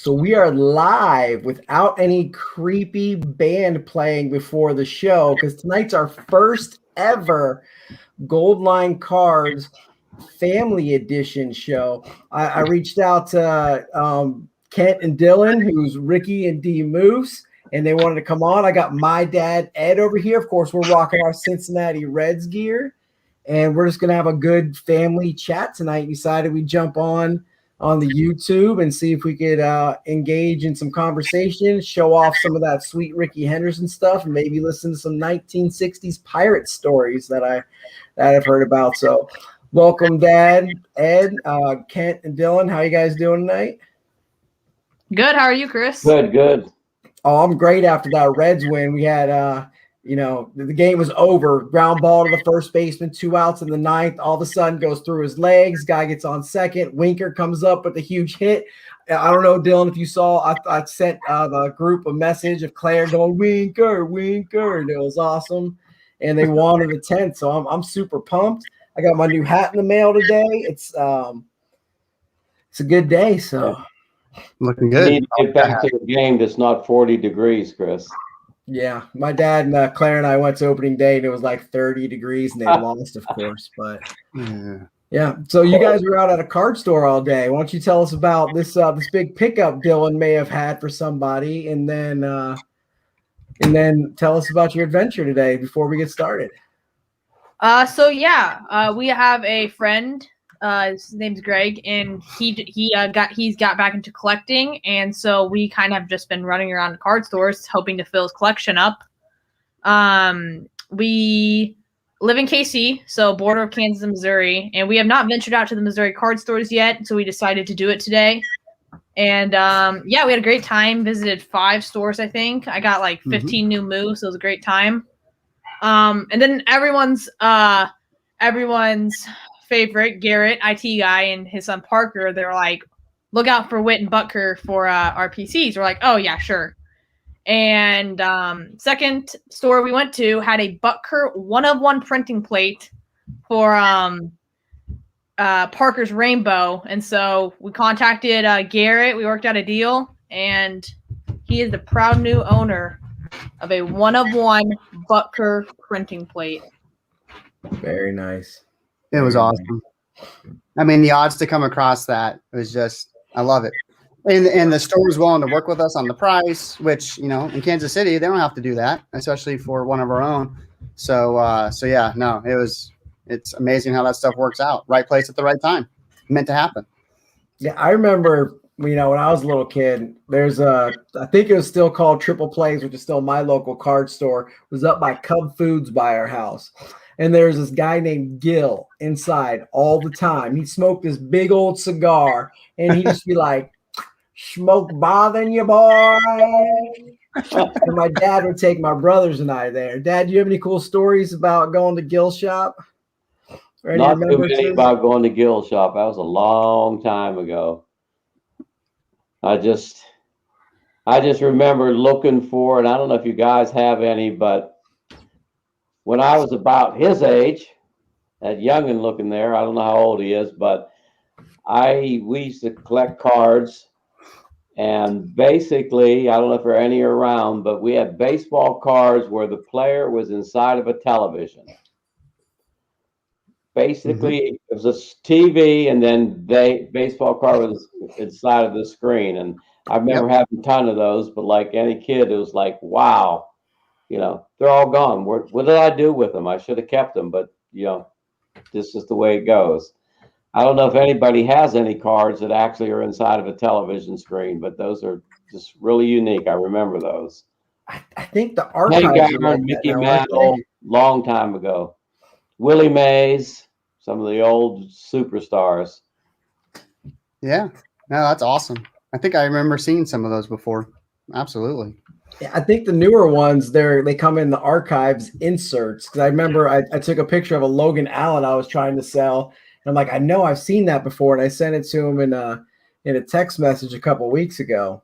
So we are live without any creepy band playing before the show because tonight's our first ever Goldline Cards Family Edition show. I reached out to Kent and Dylan, who's Ricky and D Moose, and they wanted to come on. I got my dad, Ed, over here. Of course, we're rocking our Cincinnati Reds gear, and we're just going to have a good family chat tonight. Decided we'd jump on the YouTube and see if we could engage in some conversation, show off some of that sweet Ricky Henderson stuff, and maybe listen to some 1960s pirate stories that I've heard about. So welcome, Dad, Ed, Kent, and Dylan. How you guys doing tonight? Good. How are you, Chris? Good. Oh, I'm great after that Reds win. We had the game was over. Ground ball to the first baseman, 2 outs in the ninth. All of a sudden goes through his legs. Guy gets on second. Winker comes up with a huge hit. I don't know, Dylan, if you saw, I sent the group a message of Claire going, Winker, and it was awesome. And they won in the 10th. So I'm super pumped. I got my new hat in the mail today. It's a good day. So looking good. You need to get back to a game that's not 40 degrees, Chris. Yeah, my dad and Claire and I went to opening day, and it was like 30 degrees, and they lost, of course. But yeah. So you guys were out at a card store all day. Why don't you tell us about this big pickup Dylan may have had for somebody, and then tell us about your adventure today before we get started. We have a friend. His name's Greg, and he's got back into collecting, and so we kind of just been running around card stores hoping to fill his collection up. We live in KC, so border of Kansas and Missouri, and we have not ventured out to the Missouri card stores yet, so we decided to do it today. And we had a great time. Visited 5 stores, I think. I got like 15 new moves, so it was a great time. And then everyone's favorite, Garrett, IT guy, and his son Parker, they're like, look out for Witt and Butker for our PCs. We're like, oh yeah, sure. And second store we went to had a Butker 1-of-1 printing plate for Parker's Rainbow. And so we contacted Garrett. We worked out a deal, and he is the proud new owner of a 1-of-1 Butker printing plate. Very nice. It was awesome. I mean, the odds to come across that was just, I love it. And the store was willing to work with us on the price, which, in Kansas City, they don't have to do that, especially for one of our own. It's amazing how that stuff works out. Right place at the right time. Meant to happen. Yeah, I remember, when I was a little kid, there's I think it was still called Triple Plays, which is still my local card store, it was up by Cub Foods by our house. And there's this guy named Gil inside all the time. He'd smoke this big old cigar, and he'd just be like, smoke bothering you, boy. And my dad would take my brothers and I there. Dad, do you have any cool stories about going to Gil's shop? Not too many about going to Gil's shop. That was a long time ago. I just remember looking for, and I don't know if you guys have any, but when I was about his age, that youngin' looking there, I don't know how old he is, but we used to collect cards, and basically, I don't know if there are any around, but we had baseball cards where the player was inside of a television. Basically, it was a TV, and then baseball card was inside of the screen. And I remember having a ton of those, but like any kid, it was like, wow, they're all gone. What did I do with them? I should have kept them, but this is the way it goes. I don't know if anybody has any cards that actually are inside of a television screen, but those are just really unique. I remember those. I think the archives are Mickey Mantle, long time ago. Willie Mays, some of the old superstars. Yeah, no, that's awesome. I think I remember seeing some of those before. Absolutely. Yeah, I think the newer ones, they come in the archives inserts. Because I remember I took a picture of a Logan Allen I was trying to sell, and I'm like, I know I've seen that before, and I sent it to him in a text message a couple weeks ago.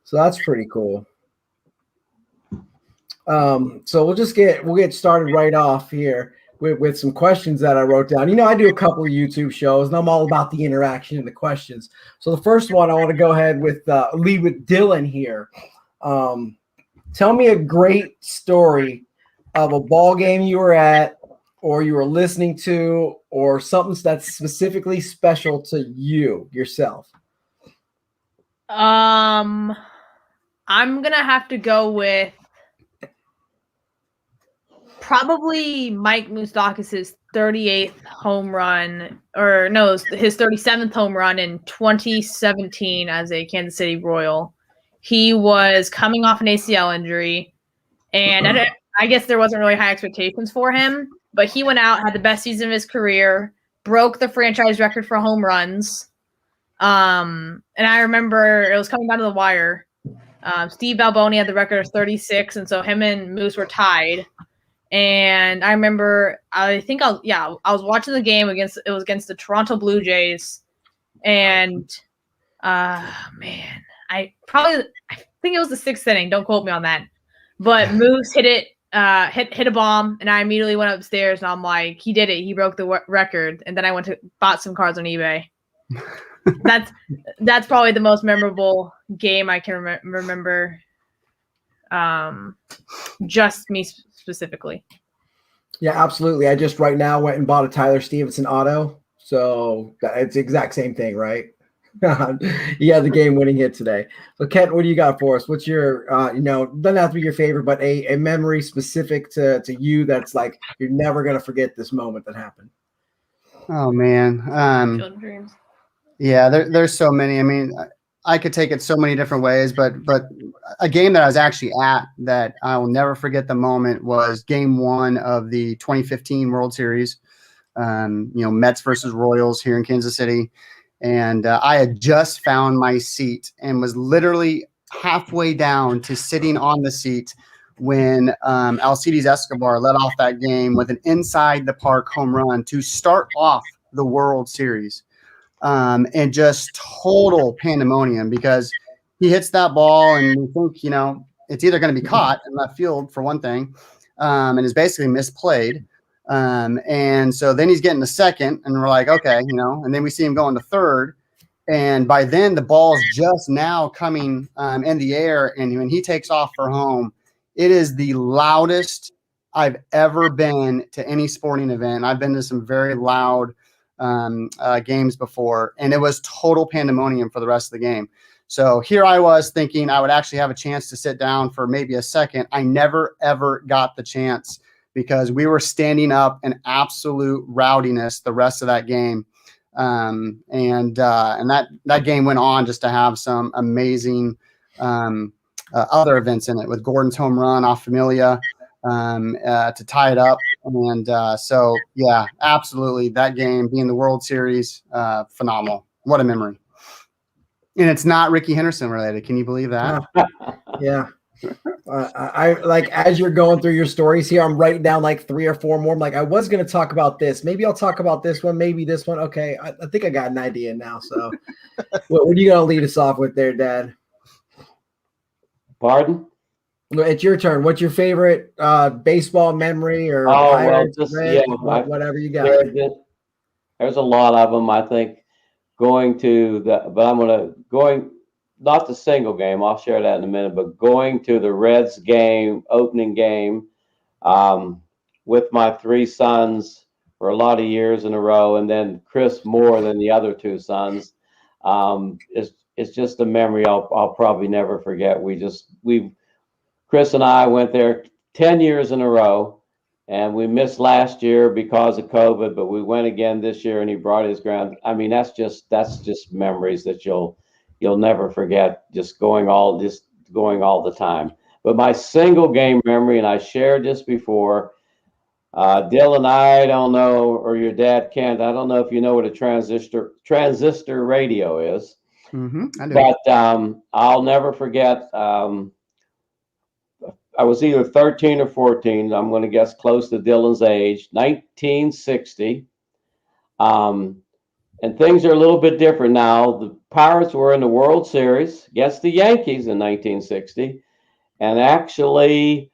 So that's pretty cool. So we'll get started right off here. with some questions that I wrote down. You know, I do a couple of YouTube shows, and I'm all about the interaction and the questions. So the first one, I want to go ahead with lead with Dylan here. Tell me a great story of a ball game you were at, or you were listening to, or something that's specifically special to you yourself. I'm gonna have to go with probably Mike Moustakas' 38th home run, or no, his 37th home run in 2017 as a Kansas City Royal. He was coming off an ACL injury, and I guess there wasn't really high expectations for him, but he went out, had the best season of his career, broke the franchise record for home runs. And I remember it was coming down to the wire. Steve Balboni had the record of 36, and so him and Moose were tied. And I remember, I was watching the game against the Toronto Blue Jays, and man, I think it was the 6th inning. Don't quote me on that, but Moose hit it, hit a bomb, and I immediately went upstairs, and I'm like, he did it, he broke the record. And then I bought some cards on eBay. That's probably the most memorable game I can remember. Just me specifically. Yeah, absolutely. I just right now went and bought a Tyler Stevenson auto, so it's the exact same thing, right? He had the game-winning hit today. So, Kent, what do you got for us? What's your, doesn't have to be your favorite, but a memory specific to you that's like you're never gonna forget this moment that happened? Oh man, Dreams. Yeah, there's so many. I mean, I could take it so many different ways, but a game that I was actually at that I will never forget the moment was Game 1 of the 2015 World Series. Mets versus Royals here in Kansas City, and I had just found my seat and was literally halfway down to sitting on the seat when Alcides Escobar led off that game with an inside the park home run to start off the World Series. And just total pandemonium because he hits that ball and we think, it's either going to be caught in left field for one thing, and is basically misplayed. And so then he's getting the second and we're like, okay, and then we see him going to third. And by then the ball's just now coming in the air. And when he takes off for home, it is the loudest I've ever been to any sporting event. I've been to some very loud games before, and it was total pandemonium for the rest of the game. So here I was thinking I would actually have a chance to sit down for maybe a second. I never, ever got the chance because we were standing up in absolute rowdiness the rest of that game. And that game went on just to have some amazing other events in it with Gordon's home run off Familia to tie it up. And so, yeah, absolutely. That game being the World Series, phenomenal. What a memory. And it's not Ricky Henderson related. Can you believe that? Yeah. I like, as you're going through your stories here, I'm writing down like 3 or 4 more. I'm like, I was going to talk about this. Maybe I'll talk about this one. Maybe this one. Okay. I think I got an idea now. So what are you going to lead us off with there, Dad? Pardon? It's your turn. What's your favorite baseball memory or whatever you got? There's a lot of them. I think not the single game. I'll share that in a minute, but going to the Reds game, opening game, with my 3 sons for a lot of years in a row, and then Chris more than the other 2 sons. It's just a memory I'll probably never forget. Chris and I went there 10 years in a row, and we missed last year because of COVID, but we went again this year, and he brought his grand. I mean, that's just memories that you'll never forget. Just going all the time. But my single game memory, and I shared this before, Dylan, I don't know, or your dad Kent, I don't know if you know what a transistor radio is. Mm-hmm, I do. But I'll never forget. I was either 13 or 14. I'm going to guess close to Dylan's age. 1960. And things are a little bit different now. The Pirates were in the World Series against the Yankees in 1960. And actually,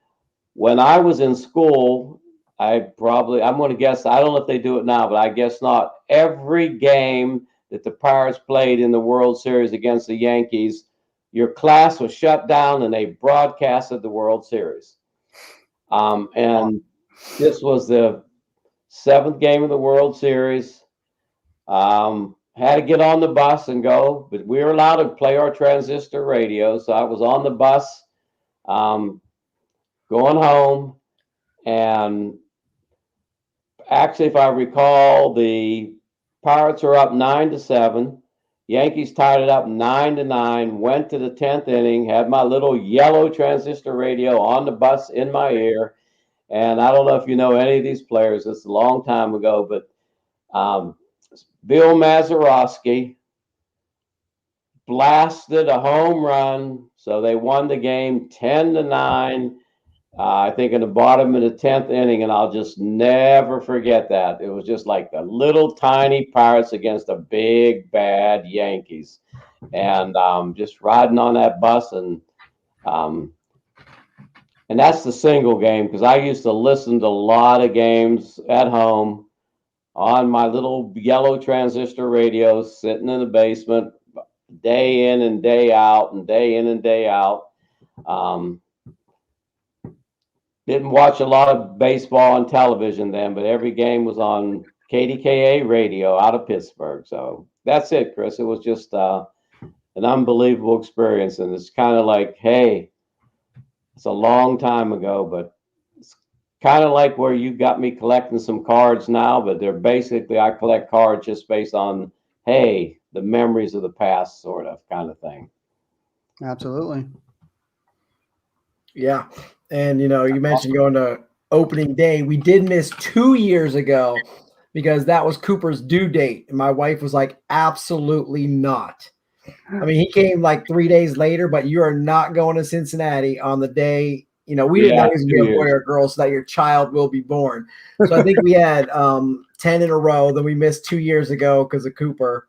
when I was in school, I'm going to guess, I don't know if they do it now, but I guess not. Every game that the Pirates played in the World Series against the Yankees, your class was shut down and they broadcasted the World Series. And this was the 7th game of the World Series. Had to get on the bus and go, but we were allowed to play our transistor radio. So I was on the bus, going home, and actually, if I recall, the Pirates were up 9-7. Yankees tied it up 9-9. Went to the 10th inning. Had my little yellow transistor radio on the bus in my ear. And I don't know if you know any of these players. It's a long time ago, but Bill Mazeroski blasted a home run, so they won the game 10-9. I think in the bottom of the 10th inning, and I'll just never forget that. It was just like the little tiny Pirates against the big bad Yankees, and just riding on that bus, and that's the single game, because I used to listen to a lot of games at home on my little yellow transistor radio, sitting in the basement, day in and day out, and day in and day out. Didn't watch a lot of baseball on television then, but every game was on KDKA radio out of Pittsburgh. So that's it, Chris. It was just an unbelievable experience. And it's kind of like, hey, it's a long time ago, but it's kind of like where you got me collecting some cards now, but they're basically, I collect cards just based on, hey, the memories of the past sort of kind of thing. Absolutely. Yeah. And, you mentioned going to opening day. We did miss 2 years ago because that was Cooper's due date. And my wife was like, absolutely not. I mean, he came like 3 days later, but you are not going to Cincinnati on the day. We didn't know he was going to be a boy or a girl, so that your child will be born. So I think we had 10 in a row. Then we missed 2 years ago because of Cooper.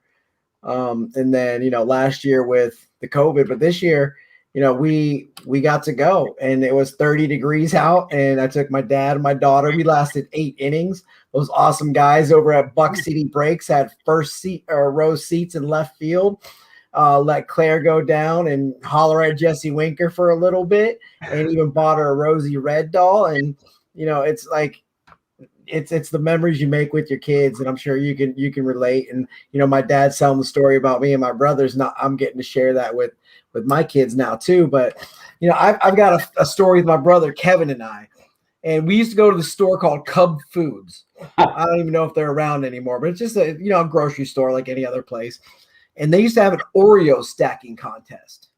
And then, last year with the COVID. But this year, we got to go, and it was 30 degrees out, and I took my dad and my daughter. We lasted 8 innings. Those awesome guys over at Buck City Breaks had first seat or row seats in left field. Let Claire go down and holler at Jesse Winker for a little bit, and even bought her a Rosie Red doll. And it's like it's the memories you make with your kids, and I'm sure you can relate. And my dad's telling the story about me and my brothers. Now I'm getting to share that with my kids now too. But I've got a story with my brother Kevin and I, and we used to go to the store called Cub Foods. I don't even know if they're around anymore, but it's just a grocery store like any other place. And they used to have an Oreo stacking contest.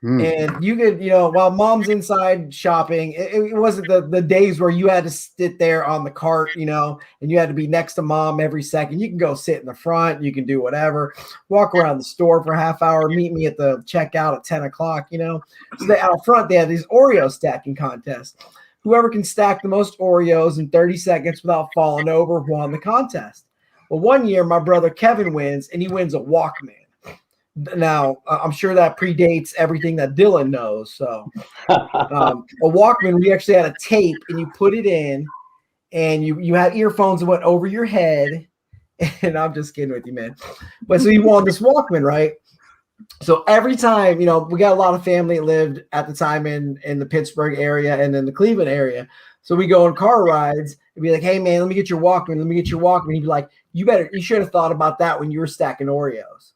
And you could, while mom's inside shopping, it wasn't the days where you had to sit there on the cart, and you had to be next to mom every second. You can go sit in the front. You can do whatever, walk around the store for a half hour, meet me at the checkout at 10 o'clock, So out front, they had these Oreo stacking contests. Whoever can stack the most Oreos in 30 seconds without falling over won the contest. Well, one year, my brother Kevin wins, and he wins a Walkman. Now, I'm sure that predates everything that Dylan knows. So a Walkman, we actually had a tape, and you put it in, and you had earphones that went over your head. And I'm just kidding with you, man. But so you won this Walkman, right? So every time, we got a lot of family that lived at the time in the Pittsburgh area and in the Cleveland area. So we go on car rides and be like, hey, man, let me get your Walkman. Let me get your Walkman. He'd be like, you should have thought about that when you were stacking Oreos.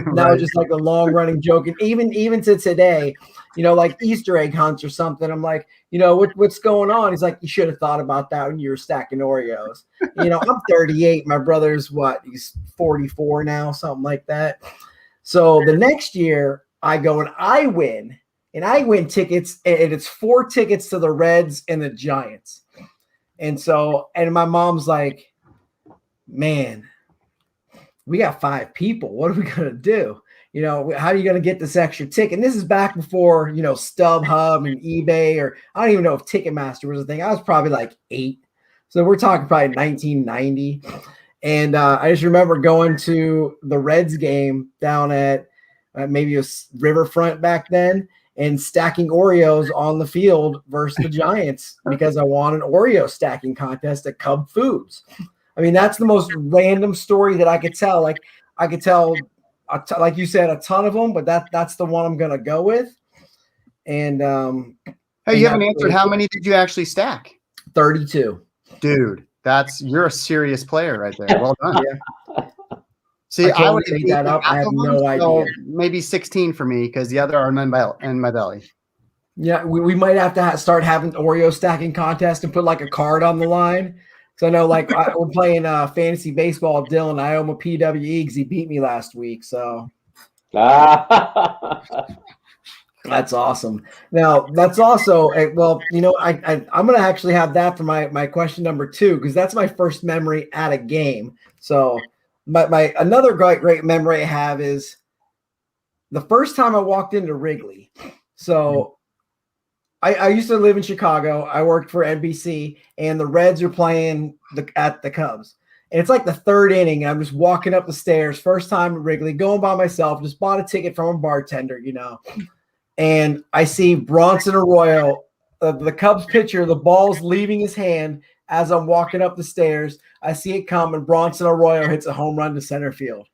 Now just like a long running joke. And even to today, like Easter egg hunts or something, I'm like, what's going on? He's like, you should have thought about that when you were stacking Oreos. I'm 38. My brother's he's 44 now, something like that. So the next year I go and I win tickets, and it's 4 tickets to the Reds and the Giants. And my mom's like, man, we got 5 people. What are we going to do? How are you going to get this extra ticket? And this is back before, StubHub and eBay, or I don't even know if Ticketmaster was a thing. I was probably like 8. So we're talking probably 1990. And I just remember going to the Reds game down at maybe it was Riverfront back then. and stacking Oreos on the field versus the Giants because I won an Oreo stacking contest at Cub Foods. I mean, that's the most random story that I could tell. Like I could tell, like you said, a ton of them, but that's the one I'm gonna go with. And hey, you haven't answered. How many did you actually stack? 32. Dude, you're a serious player right there. Well done. Yeah. See, I would make that up. I have no idea. Maybe 16 for me because the other are in my belly. Yeah, we might have to start having Oreo stacking contest and put like a card on the line. So I know, like, we're playing fantasy baseball. Dylan, I owe him a PWE because he beat me last week. So that's awesome. Now that's also well, I'm going to actually have that for my question number 2 because that's my first memory at a game. So my another great memory I have is the first time I walked into Wrigley. So I used to live in Chicago. I worked for NBC, and the Reds are playing at the Cubs. And it's like the third inning, and I'm just walking up the stairs, first time at Wrigley, going by myself, just bought a ticket from a bartender, And I see Bronson Arroyo, the Cubs pitcher, the ball's leaving his hand as I'm walking up the stairs. I see it come, and Bronson Arroyo hits a home run to center field.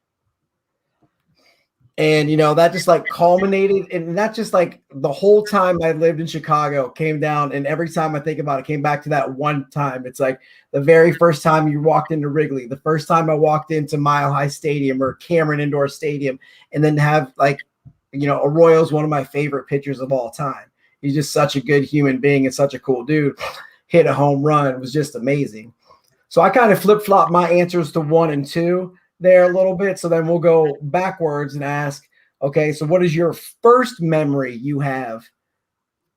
And, that just like culminated. And that just like the whole time I lived in Chicago came down. And every time I think about it, came back to that one time. It's like the very first time you walked into Wrigley, the first time I walked into Mile High Stadium or Cameron Indoor Stadium, and then to have like, Arroyo's one of my favorite pitchers of all time. He's just such a good human being and such a cool dude. Hit a home run. It was just amazing. So I kind of flip-flopped my answers to 1 and 2 there a little bit. So then we'll go backwards and ask, okay, so what is your first memory you have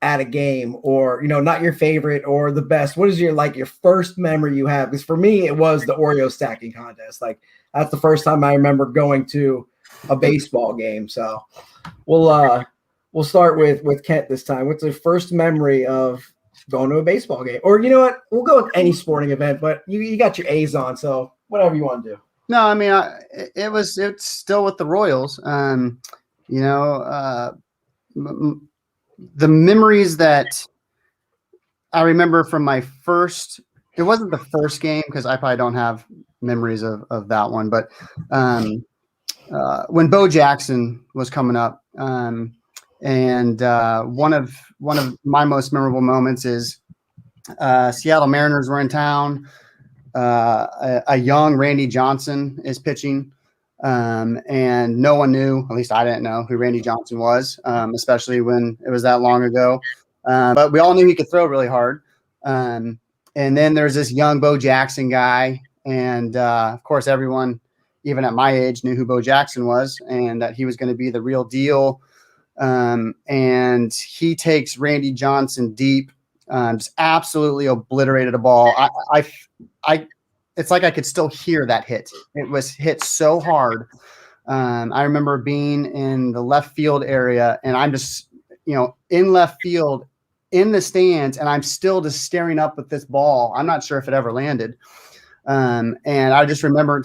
at a game, or, not your favorite or the best? What is your first memory you have? Because for me, it was the Oreo stacking contest. Like that's the first time I remember going to a baseball game. So we'll start with Kent this time. What's the first memory of going to a baseball game? Or you know what? We'll go with any sporting event, but you got your A's on, so whatever you want to do. No, I mean, it's still with the Royals. The memories that I remember from my first, it wasn't the first game because I probably don't have memories of that one, but when Bo Jackson was coming up, and one of my most memorable moments is Seattle Mariners were in town. A young Randy Johnson is pitching, and no one knew, at least I didn't know who Randy Johnson was, especially when it was that long ago. But we all knew he could throw really hard. And then there's this young Bo Jackson guy. And of course, everyone, even at my age, knew who Bo Jackson was and that he was going to be the real deal. And he takes Randy Johnson deep, just absolutely obliterated a ball. It's like I could still hear that hit. It was hit so hard. I remember being in the left field area, and I'm just, in left field in the stands, and I'm still just staring up at this ball. I'm not sure if it ever landed. And I just remember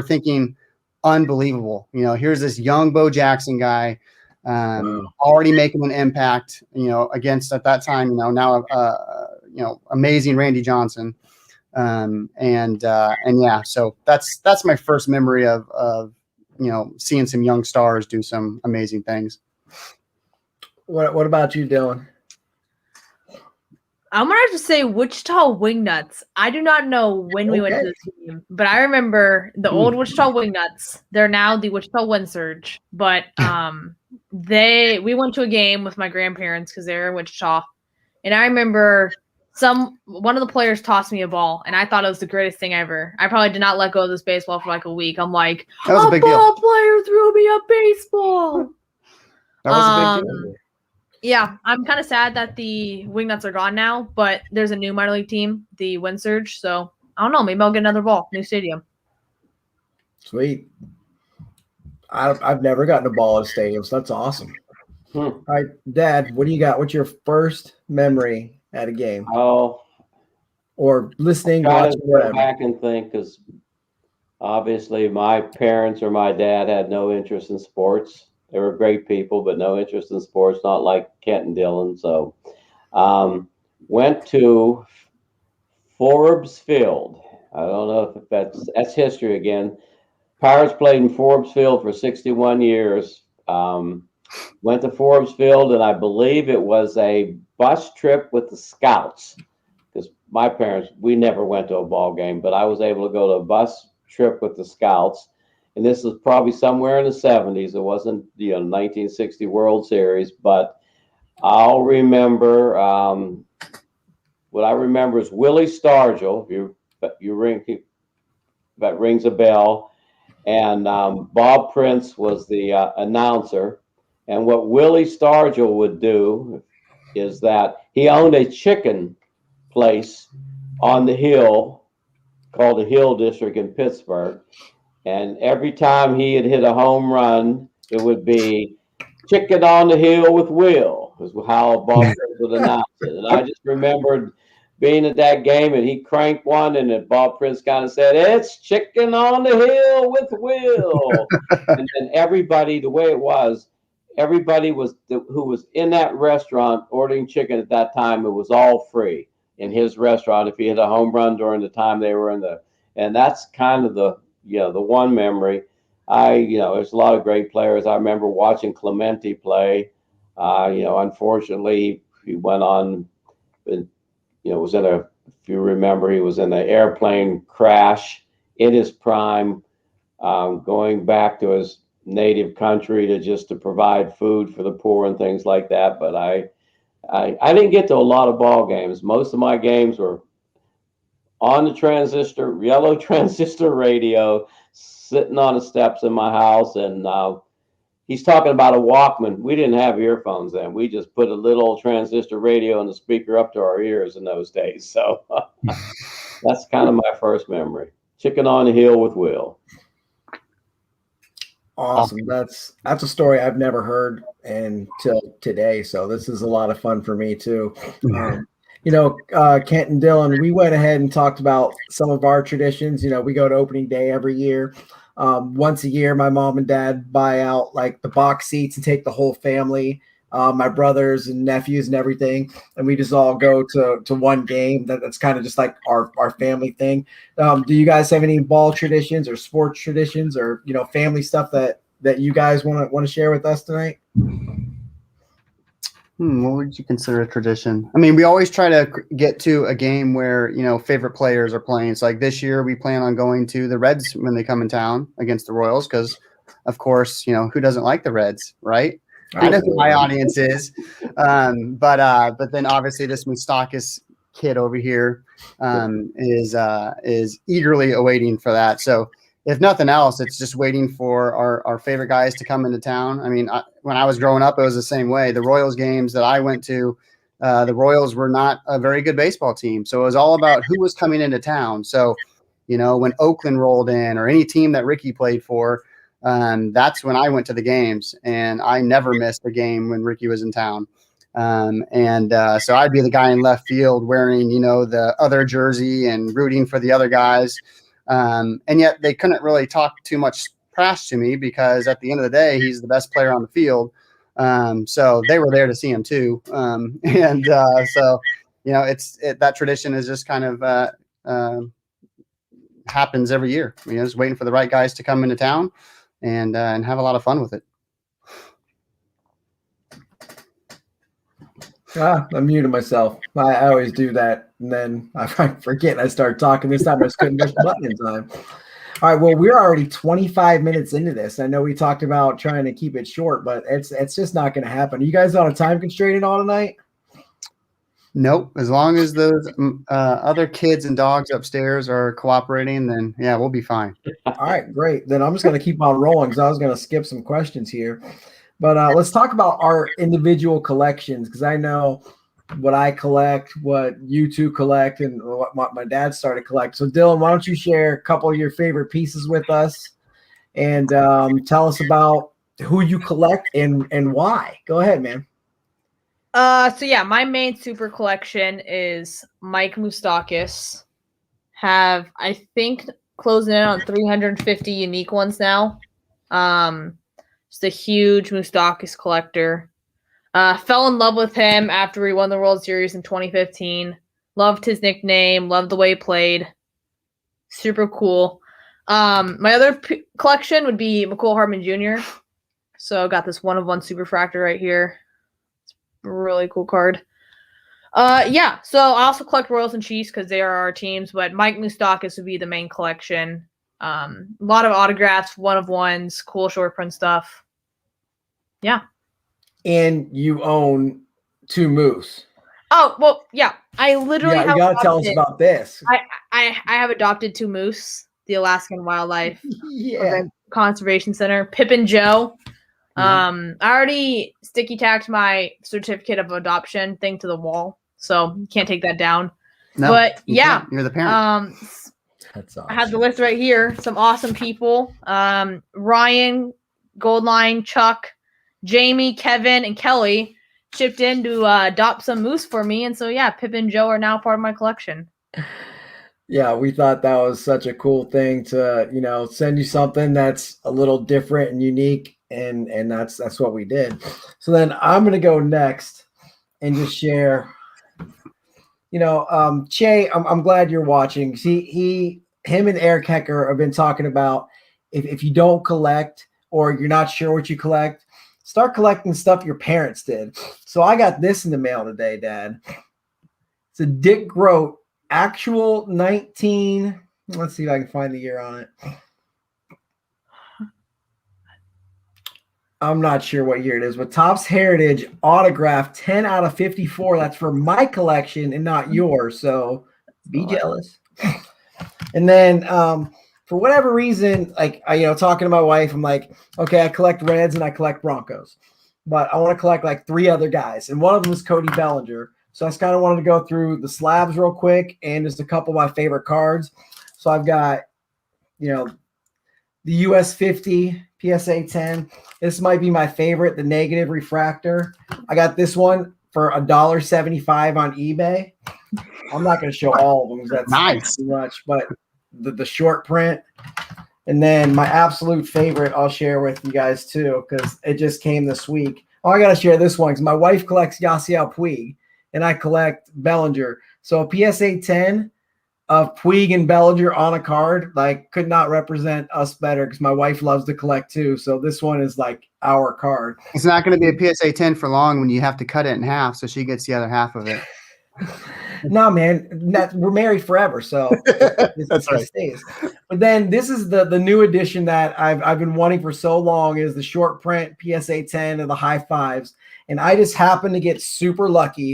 thinking, unbelievable. Here's this young Bo Jackson guy, already making an impact, against at that time, now, amazing Randy Johnson. And yeah, so that's my first memory of seeing some young stars do some amazing things. What about you, Dylan? I'm gonna have to say Wichita Wingnuts. I do not know when we went to this game, but I remember the old Wichita Wingnuts. They're now the Wichita Wind Surge, but we went to a game with my grandparents because they were in Wichita, and I remember one of the players tossed me a ball, and I thought it was the greatest thing ever. I probably did not let go of this baseball for like a week. I'm like, that was a big ball deal. Player threw me a baseball. That was a big deal. Yeah, I'm kind of sad that the Wingnuts are gone now, but there's a new minor league team, the Wind Surge. So I don't know. Maybe I'll get another ball. New stadium. Sweet. I've never gotten a ball at a stadium, so that's awesome. All right, Dad, what do you got? What's your first memory at a game? Oh, or listening, watching, whatever. Go back and think, because obviously my parents or my dad had no interest in sports. They were great people, but no interest in sports, not like Kent and Dylan. So went to Forbes Field. I don't know if that's history again. Pirates played in Forbes Field for 61 years. Went to Forbes Field, and I believe it was a bus trip with the Scouts, because my parents, we never went to a ball game, but I was able to go to a bus trip with the Scouts. And this was probably somewhere in the 70s. It wasn't, 1960 World Series, but I'll remember, what I remember is Willie Stargell, that rings a bell, and Bob Prince was the announcer. And what Willie Stargell would do is that he owned a chicken place on the hill called the Hill District in Pittsburgh. And every time he had hit a home run, it would be "Chicken on the Hill with Will," is how Bob Prince would announce it. And I just remembered being at that game, and he cranked one, and then Bob Prince kind of said, "It's chicken on the hill with Will." And then everybody, the way it was, everybody who was in that restaurant ordering chicken at that time, it was all free in his restaurant if he hit a home run during the time they were and that's kind of the one memory. There's a lot of great players. I remember watching Clemente play. Unfortunately, he went on, if you remember, he was in an airplane crash in his prime, going back to his native country to provide food for the poor and things like that. But I didn't get to a lot of ball games. Most of my games were on the yellow transistor radio, sitting on the steps in my house. And he's talking about a Walkman. We didn't have earphones then. We just put a little transistor radio and the speaker up to our ears in those days. So that's kind of my first memory. Chicken on the Hill with Will. Awesome. That's a story I've never heard until today. So this is a lot of fun for me too. Kent and Dylan, we went ahead and talked about some of our traditions. We go to opening day every year. Once a year, my mom and dad buy out like the box seats and take the whole family, my brothers and nephews and everything. And we just all go to one game. That's kind of just like our family thing. Do you guys have any ball traditions or sports traditions or, family stuff that you guys want to share with us tonight? What would you consider a tradition? I mean, we always try to get to a game where, favorite players are playing. So like this year, we plan on going to the Reds when they come in town against the Royals because, of course, who doesn't like the Reds, right? I know who my audience is. But then obviously this Moustakis kid over here is eagerly awaiting for that. So if nothing else, it's just waiting for our favorite guys to come into town. I mean, when I was growing up, it was the same way. The Royals games that I went to, the Royals were not a very good baseball team. So it was all about who was coming into town. So, when Oakland rolled in or any team that Ricky played for, that's when I went to the games. And I never missed a game when Ricky was in town. So I'd be the guy in left field wearing, the other jersey and rooting for the other guys. And yet they couldn't really talk too much trash to me because at the end of the day, he's the best player on the field. So they were there to see him too. So that tradition is just kind of happens every year. Just waiting for the right guys to come into town and have a lot of fun with it. I'm muting myself. I always do that, and then I forget and I start talking. This time I just couldn't push the button in time. All right, well, we're already 25 minutes into this. I know we talked about trying to keep it short, but it's just not going to happen. Are you guys on a time constraint at all tonight? Nope. As long as those other kids and dogs upstairs are cooperating, then, yeah, we'll be fine. All right, great. Then I'm just going to keep on rolling because I was going to skip some questions here. But let's talk about our individual collections because I know what I collect, what you two collect, and what my dad started collecting. So, Dylan, why don't you share a couple of your favorite pieces with us and tell us about who you collect and why? Go ahead, man. My main super collection is Mike Moustakis. Have, I think, closing in on 350 unique ones now. Just a huge Moustakas collector. Fell in love with him after he won the World Series in 2015. Loved his nickname. Loved the way he played. Super cool. My other collection would be McCole Hardman Jr. So I got this 1-of-1 Superfractor right here. It's a really cool card. Yeah. So I also collect Royals and Chiefs because they are our teams, but Mike Moustakas would be the main collection. A lot of autographs, 1-of-1s, cool short print stuff. Yeah. And you own 2 moose. Oh, well, yeah. I literally you gotta tell us about this. I have adopted 2 moose, the Alaskan Wildlife Yeah. Conservation Center. Pip and Joe. I already sticky tacked my certificate of adoption thing to the wall, so you can't take that down. No, but yeah, you're the parent. That's awesome. I have the list right here. Some awesome people. Ryan, Goldline, Chuck, Jamie, Kevin, and Kelly chipped in to adopt some moose for me. And so, yeah, Pip and Joe are now part of my collection. Yeah, we thought that was such a cool thing to, send you something that's a little different and unique. And that's what we did. So then I'm going to go next and just share, Che, I'm glad you're watching. See, him and Eric Hecker have been talking about if you don't collect or you're not sure what you collect, start collecting stuff your parents did. So I got this in the mail today, Dad. It's a Dick Groat actual 19. Let's see if I can find the year on it. I'm not sure what year it is, but Topps Heritage autograph 10 out of 54. That's for my collection and not yours. So be jealous. And then for whatever reason, like talking to my wife, I'm like, okay, I collect Reds and I collect Broncos, but I want to collect like 3 other guys. And one of them is Cody Bellinger. So I just kind of wanted to go through the slabs real quick and just a couple of my favorite cards. So I've got, the US 50 PSA 10. This might be my favorite, the negative refractor. I got this one for $1.75 on eBay. I'm not going to show all of them because that's nice. Too much, but the short print. And then my absolute favorite I'll share with you guys too because it just came this week. Oh, I got to share this one because my wife collects Yasiel Puig and I collect Bellinger. So a PSA 10 of Puig and Bellinger on a card, like, could not represent us better because my wife loves to collect too. So this one is like our card. It's not going to be a PSA 10 for long when you have to cut it in half so she gets the other half of it. No, man, we're married forever, so that's right. Stays. But then this is the new edition that I've been wanting for so long is the short print PSA 10 of the high fives, and I just happened to get super lucky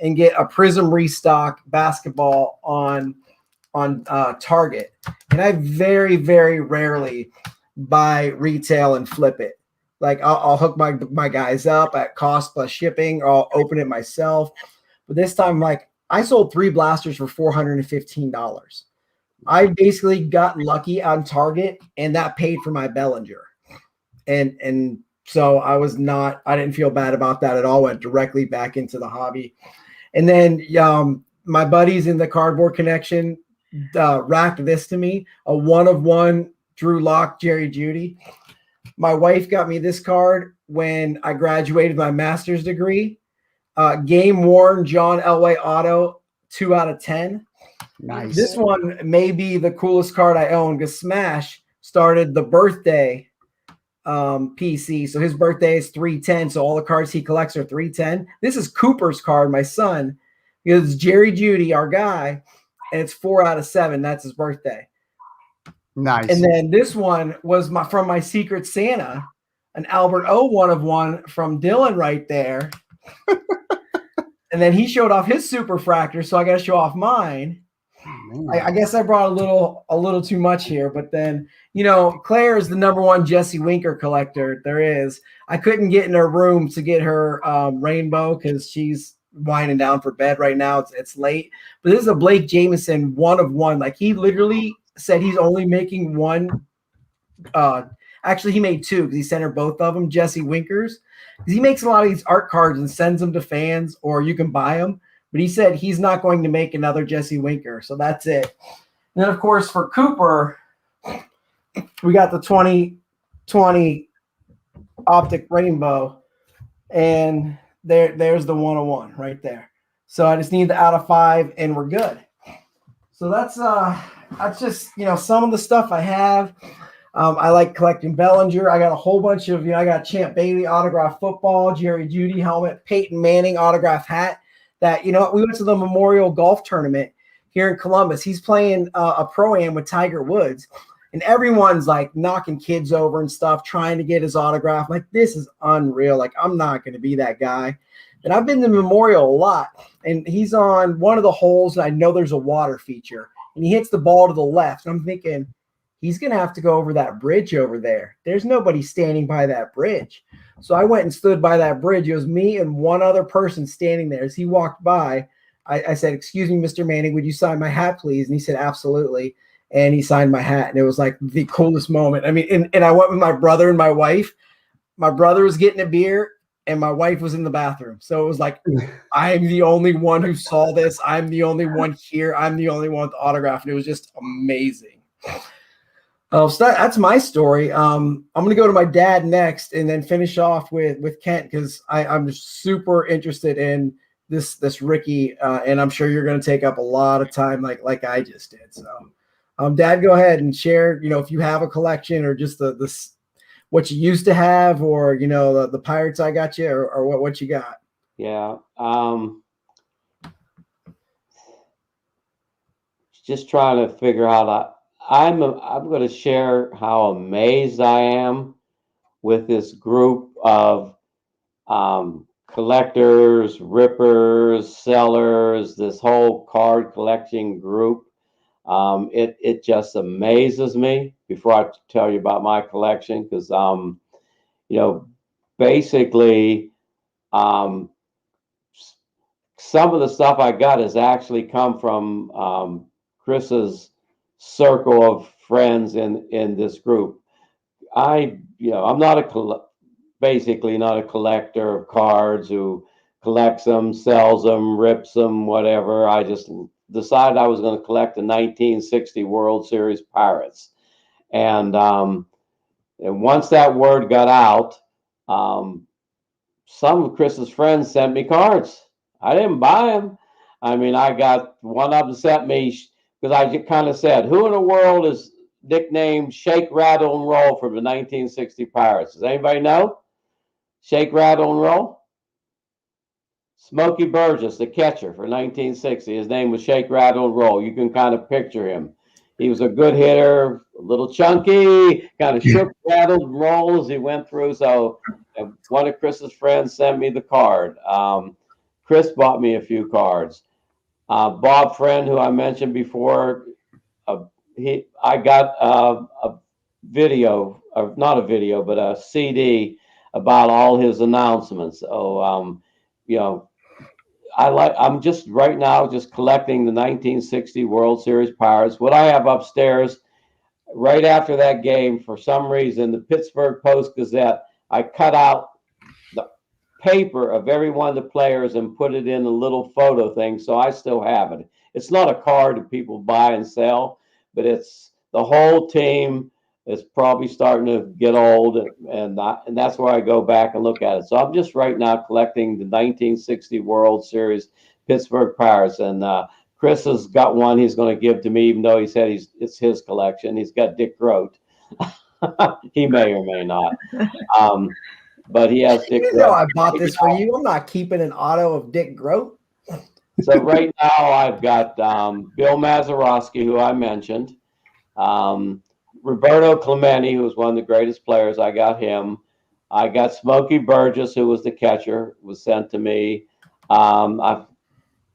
and get a Prism restock basketball on Target, and I very, very rarely buy retail and flip it. Like I'll hook my guys up at cost plus shipping, or I'll open it myself. But this time, like, I sold 3 blasters for $415. I basically got lucky on Target, and that paid for my Bellinger. And so I didn't feel bad about that at all. Went directly back into the hobby. And then my buddies in the Cardboard Connection racked this to me, a 1-of-1 Drew Lock Jerry Jeudy. My wife got me this card when I graduated my master's degree. Game worn John Elway auto, 2 out of 10. Nice. This one may be the coolest card I own because Smash started the birthday PC. So his birthday is 310. So all the cards he collects are 310. This is Cooper's card, my son, because it's Jerry Jeudy, our guy, and it's 4 out of 7. That's his birthday. Nice. And then this one was from my Secret Santa, an Albert O 1-of-1 from Dylan right there. And then he showed off his Superfractor, so I got to show off mine. I guess I brought a little too much here, but then, Claire is the #1 Jesse Winker collector there is. I couldn't get in her room to get her rainbow because she's winding down for bed right now. It's late, but this is a Blake Jameson 1-of-1. Like, he literally said he's only making one. Actually, he made 2 because he sent her both of them, Jesse Winkers. He makes a lot of these art cards and sends them to fans, or you can buy them. But he said he's not going to make another Jesse Winker, so that's it. And then, of course, for Cooper, we got the 2020 optic rainbow, and there's the 101 right there. So I just need the out of 5, and we're good. So that's just some of the stuff I have. I like collecting Bellinger. I got a whole bunch of I got Champ Bailey autograph football, Jerry Jeudy helmet, Peyton Manning autograph hat. That we went to the Memorial Golf Tournament here in Columbus. He's playing a pro-am with Tiger Woods. And everyone's like knocking kids over and stuff, trying to get his autograph. Like, this is unreal. Like, I'm not going to be that guy. And I've been to Memorial a lot. And he's on one of the holes, and I know there's a water feature. And he hits the ball to the left. And I'm thinking, he's going to have to go over that bridge over there. There's nobody standing by that bridge. So I went and stood by that bridge. It was me and one other person standing there. As he walked by, I said, "Excuse me, Mr. Manning, would you sign my hat, please?" And he said, "Absolutely." And he signed my hat, and it was like the coolest moment. I mean, and I went with my brother and my wife. My brother was getting a beer, and my wife was in the bathroom. So it was like, I'm the only one who saw this. I'm the only one here. I'm the only one with the autograph, and it was just amazing. So that's my story. I'm going to go to my dad next, and then finish off with Kent, because I'm just super interested in this Ricky, and I'm sure you're going to take up a lot of time, like I just did. So. Dad, go ahead and share, if you have a collection, or just the what you used to have, or, the Pirates I got you, or what you got. Yeah. Just trying to figure out, I'm going to share how amazed I am with this group of collectors, rippers, sellers, this whole card collecting group. It just amazes me. Before I tell you about my collection, because basically some of the stuff I got has actually come from Chris's circle of friends in this group. I'm not basically not a collector of cards who collects them, sells them, rips them, whatever. I just decided I was going to collect the 1960 World Series Pirates. And once that word got out, some of Chris's friends sent me cards. I didn't buy them. I mean, I got one of them sent me, because I kind of said, who in the world is nicknamed Shake, Rattle, and Roll from the 1960 Pirates? Does anybody know? Shake, Rattle, and Roll? Smokey Burgess, the catcher for 1960. His name was Shake, Rattle, and Roll. You can kind of picture him. He was a good hitter, a little chunky, kind of shook, rattled, and rolled as he went through. So one of Chris's friends sent me the card. Chris bought me a few cards. Bob Friend, who I mentioned before, I got a video, or not a video, but a CD about all his announcements. So, I'm just right now just collecting the 1960 World Series Pirates. What I have upstairs, right after that game, for some reason, the Pittsburgh Post-Gazette, I cut out the paper of every one of the players and put it in a little photo thing, so I still have it. It's not a card that people buy and sell, but it's the whole team is probably starting to get old, and that's where I go back and look at it. So I'm just right now collecting the 1960 World Series Pittsburgh Pirates, and Chris has got one he's going to give to me, even though he said it's his collection. He's got Dick Groat. He may or may not, but he has Dick Groat. I bought this for you. I'm not keeping an auto of Dick Groat. So right now I've got Bill Mazeroski, who I mentioned. Roberto Clemente, who was one of the greatest players, I got him. I got Smokey Burgess, who was the catcher, was sent to me. I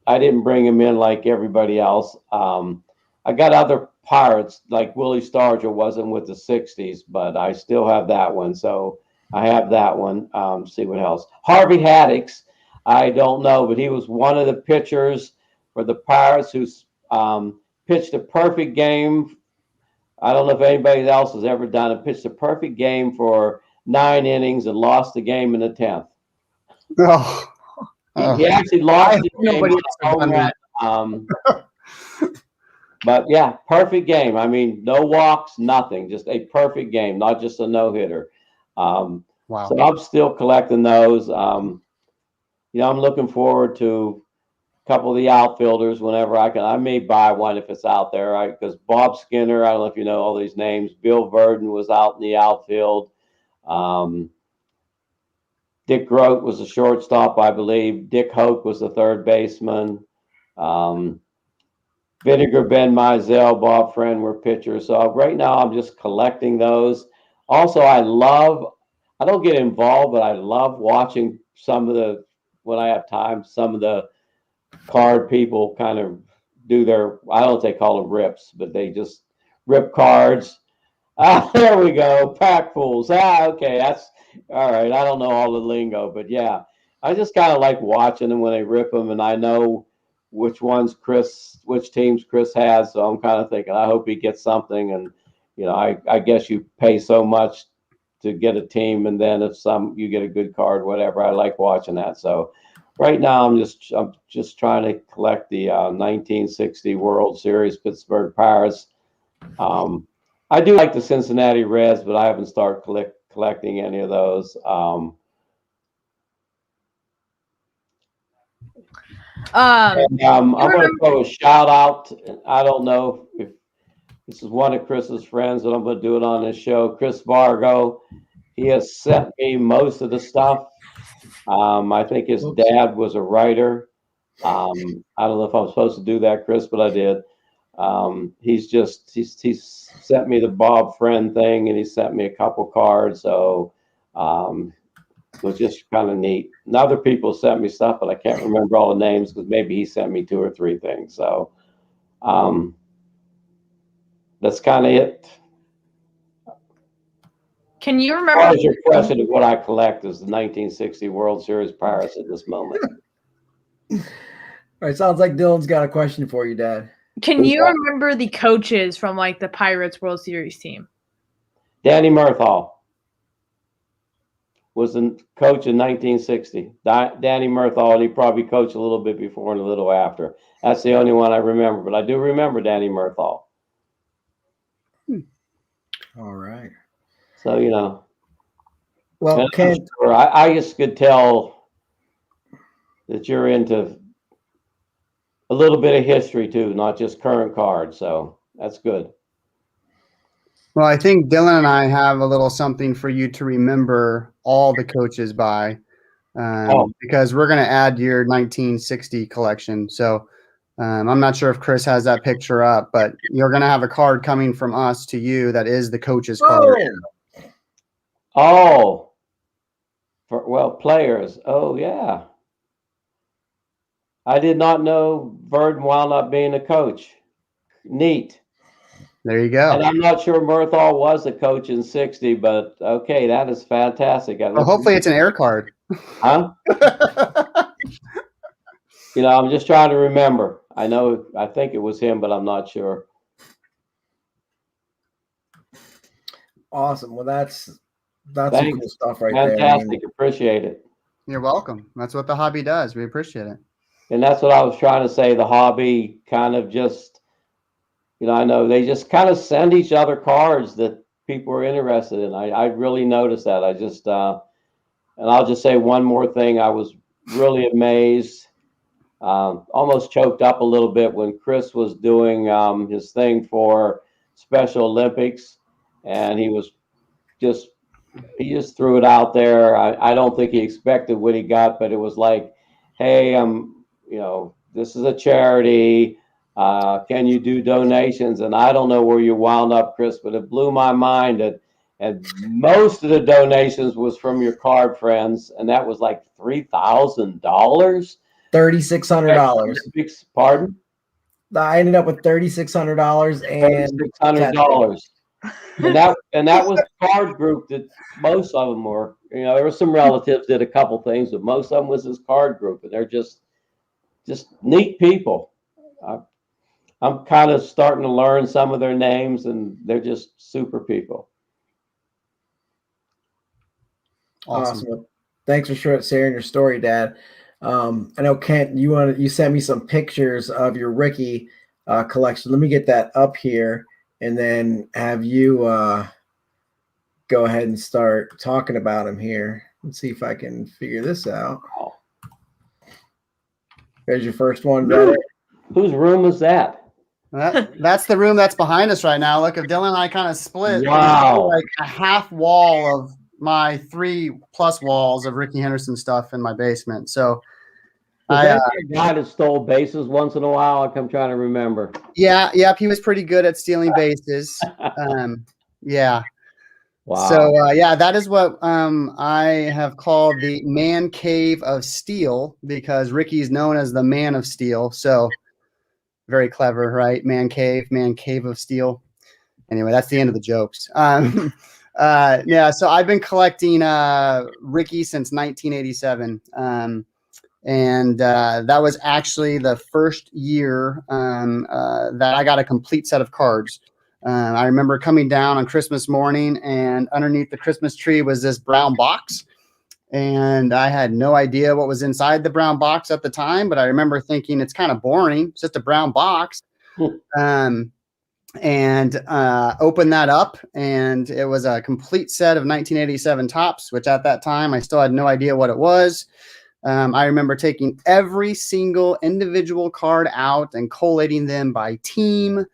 didn't bring him in like everybody else. I got other Pirates, like Willie Stargell wasn't with the 60s, but I still have that one. So I have that one. See what else. Harvey Haddix, I don't know, but he was one of the pitchers for the Pirates who pitched a perfect game. I don't know if anybody else has ever done it. Pitched a perfect game for 9 innings and lost the game in the 10th. He actually lost the game. Nobody else has done that. But yeah, perfect game. I mean, no walks, nothing. Just a perfect game, not just a no-hitter. Wow. So I'm still collecting those. I'm looking forward to a couple of the outfielders whenever I can. I may buy one if it's out there, right? Because Bob Skinner, I don't know if you know all these names. Bill Verdon was out in the outfield. Dick Grote was a shortstop, I believe. Dick Hoke was the third baseman. Vinegar, Ben Mizell, Bob Friend were pitchers. So right now I'm just collecting those. Also, I don't get involved, but I love watching when I have time, some of the card people kind of do I don't know if they call them rips, but they just rip cards. There we go. Pack pools. Okay. That's all right. I don't know all the lingo, but yeah, I just kind of like watching them when they rip them, and I know which teams Chris has. So I'm kind of thinking, I hope he gets something. And, I guess you pay so much to get a team, and then if you get a good card, whatever. I like watching that. So right now I'm just trying to collect the 1960 World Series Pittsburgh Pirates. I do like the Cincinnati Reds, but I haven't started collecting any of those. I'm going to throw a shout out. I don't know if this is one of Chris's friends, but I'm going to do it on this show. Chris Vargo. He has sent me most of the stuff. I think his dad was a writer. I don't know if I'm supposed to do that, Chris, but I did. He's sent me the Bob Friend thing, and he sent me a couple cards. So it was just kind of neat. And other people sent me stuff, but I can't remember all the names because maybe he sent me 2 or 3 things. So that's kind of it. Can you remember? As far as your question of what I collect is the 1960 World Series Pirates at this moment. All right, sounds like Dylan's got a question for you, Dad. Can you remember the coaches from like the Pirates World Series team? Danny Murthal was the coach in 1960. Danny Murthal, and he probably coached a little bit before and a little after. That's the only one I remember, but I do remember Danny Murthal. All right. So, Well, Ken, I just could tell that you're into a little bit of history too, not just current cards. So that's good. Well, I think Dylan and I have a little something for you to remember all the coaches by, because we're going to add your 1960 collection. So I'm not sure if Chris has that picture up, but you're going to have a card coming from us to you that is the coach's card. Oh, players. Oh, yeah. I did not know Verdon wound up being a coach. Neat. There you go. And I'm not sure Murthal was a coach in 60, but okay, that is fantastic. Well, hopefully it's an air card. Huh? I'm just trying to remember. I think it was him, but I'm not sure. Awesome. Well, that's some cool stuff right there. Fantastic. Appreciate it. You're welcome. That's what the hobby does. We appreciate it. And that's what I was trying to say. The hobby kind of just, I know they just kind of send each other cards that people are interested in. I really noticed that. I just, and I'll just say one more thing. I was really amazed, almost choked up a little bit when Chris was doing his thing for Special Olympics, and he just threw it out there. I don't think he expected what he got, but it was like, hey, this is a charity. Can you do donations? And I don't know where you wound up, Chris, but it blew my mind that most of the donations was from your card friends, and that was like $3,000. $3,600. Pardon? I ended up with $3,600 and $600. And that was the card group that most of them were. There were some relatives did a couple things, but most of them was his card group, and they're just neat people. I'm kind of starting to learn some of their names, and they're just super people. Awesome. Thanks for sharing your story, Dad. I know Kent, you sent me some pictures of your Ricky collection. Let me get that up here, and then have you go ahead and start talking about him here. Let's see if I can figure this out. There's your first one. Whose room was that? That's the room that's behind us right now. Look, if Dylan and I kind of split, Wow, like a half wall of my 3+ walls of Rickey Henderson stuff in my basement. So was that the guy that stole bases once in a while? I'm trying to remember. Yeah, he was pretty good at stealing bases. Yeah. Wow. So yeah, that is what I have called the man cave of steel, because Rickey's known as the man of steel. So very clever, right? Man cave of steel. Anyway, that's the end of the jokes. Yeah, so I've been collecting Rickey since 1987. And that was actually the first year that I got a complete set of cards. I remember coming down on Christmas morning, and underneath the Christmas tree was this brown box. And I had no idea what was inside the brown box at the time, but I remember thinking it's kind of boring. It's just a brown box. And opened that up, and it was a complete set of 1987 Topps, which at that time I still had no idea what it was. I remember taking every single individual card out and collating them by team,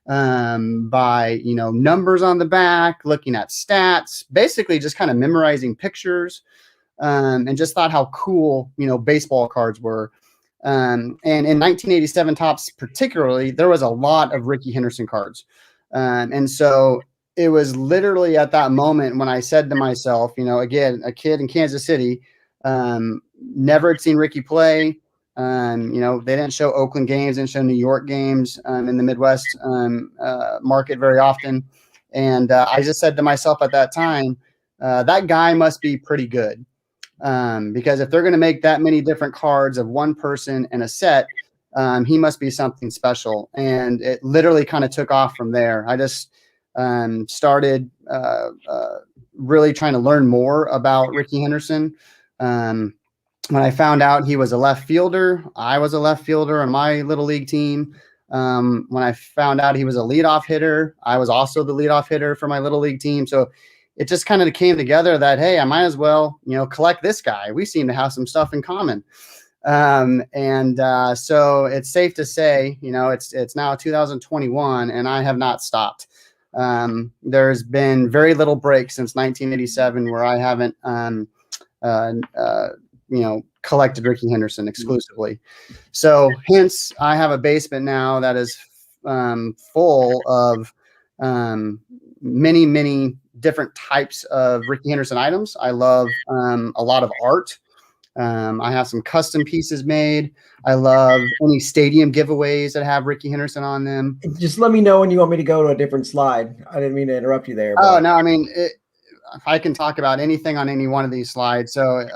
by, numbers on the back, looking at stats, basically just kind of memorizing pictures, and just thought how cool, baseball cards were. And in 1987 Topps particularly, there was a lot of Rickey Henderson cards. And so it was literally at that moment when I said to myself, again, a kid in Kansas City, never had seen Rickey play. They didn't show Oakland games, didn't show New York games in the Midwest market very often. And I just said to myself at that time, that guy must be pretty good. Because if they're going to make that many different cards of one person in a set, he must be something special. And it literally kind of took off from there. I just started really trying to learn more about Rickey Henderson. When I found out he was a left fielder, I was a left fielder on my little league team. When I found out he was a leadoff hitter, I was also the leadoff hitter for my little league team. So it just kind of came together that, hey, I might as well, collect this guy. We seem to have some stuff in common. So it's safe to say, it's now 2021 and I have not stopped. There's been very little break since 1987 where I haven't, collected Rickey Henderson exclusively. So hence I have a basement now that is full of many, many different types of Rickey Henderson items. I love a lot of art. I have some custom pieces made. I love any stadium giveaways that have Rickey Henderson on them. Just let me know when you want me to go to a different slide. I didn't mean to interrupt you there. Oh, no, I mean, I can talk about anything on any one of these slides. So,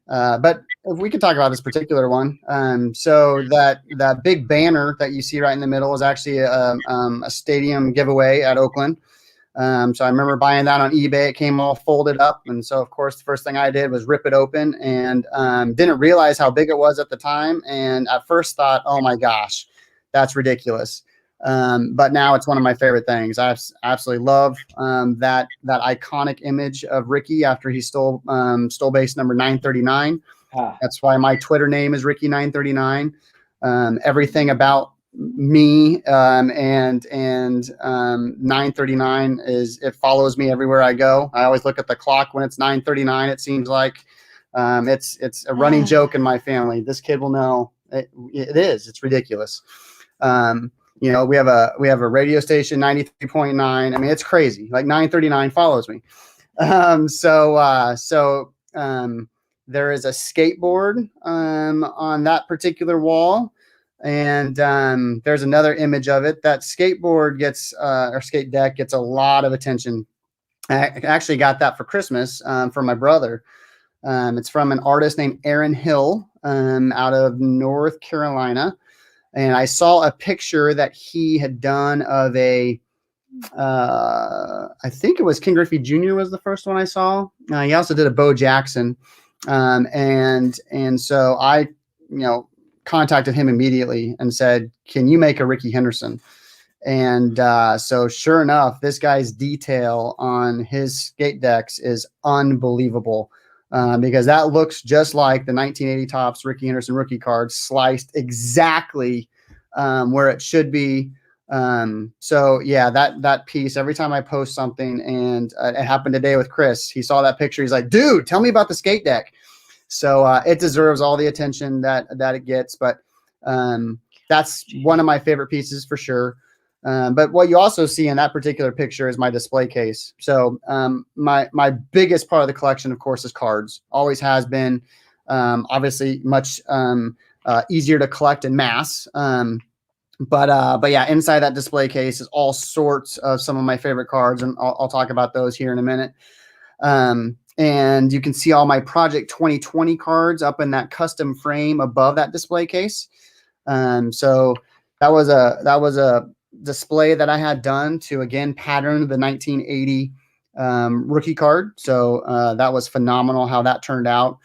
but if we could talk about this particular one. So that big banner that you see right in the middle is actually a stadium giveaway at Oakland. So I remember buying that on eBay. It came all folded up. And so, of course, the first thing I did was rip it open and didn't realize how big it was at the time. And at first thought, oh, my gosh, that's ridiculous. But now it's one of my favorite things. I absolutely love that iconic image of Rickey after he stole base number 939. That's why my Twitter name is Rickey939. Everything about me and 939 it follows me everywhere I go. I always look at the clock when it's 9:39. It seems like it's a running joke in my family. This kid will know it is. It's ridiculous. We have a radio station 93.9. I mean, it's crazy. Like 939 follows me. There is a skateboard on that particular wall. And there's another image of it. That skateboard or skate deck gets a lot of attention. I actually got that for Christmas from my brother. It's from an artist named Aaron Hill out of North Carolina. And I saw a picture that he had done of I think it was King Griffey Jr. was the first one I saw. He also did a Bo Jackson. And so I, contacted him immediately and said, can you make a Rickey Henderson? And so sure enough, this guy's detail on his skate decks is unbelievable. Because that looks just like the 1980 Topps Rickey Henderson rookie card, sliced exactly where it should be. So yeah, that piece, every time I post something, and it happened today with Chris, he saw that picture. He's like, dude, tell me about the skate deck. So it deserves all the attention that it gets, but that's one of my favorite pieces for sure. But what you also see in that particular picture is my display case. So my biggest part of the collection, of course, is cards. Always has been. Obviously, much easier to collect in mass. But yeah, inside that display case is all sorts of some of my favorite cards, and I'll talk about those here in a minute. And you can see all my Project 2020 cards up in that custom frame above that display case. So that was a display that I had done to, again, pattern the 1980 rookie card. So that was phenomenal how that turned out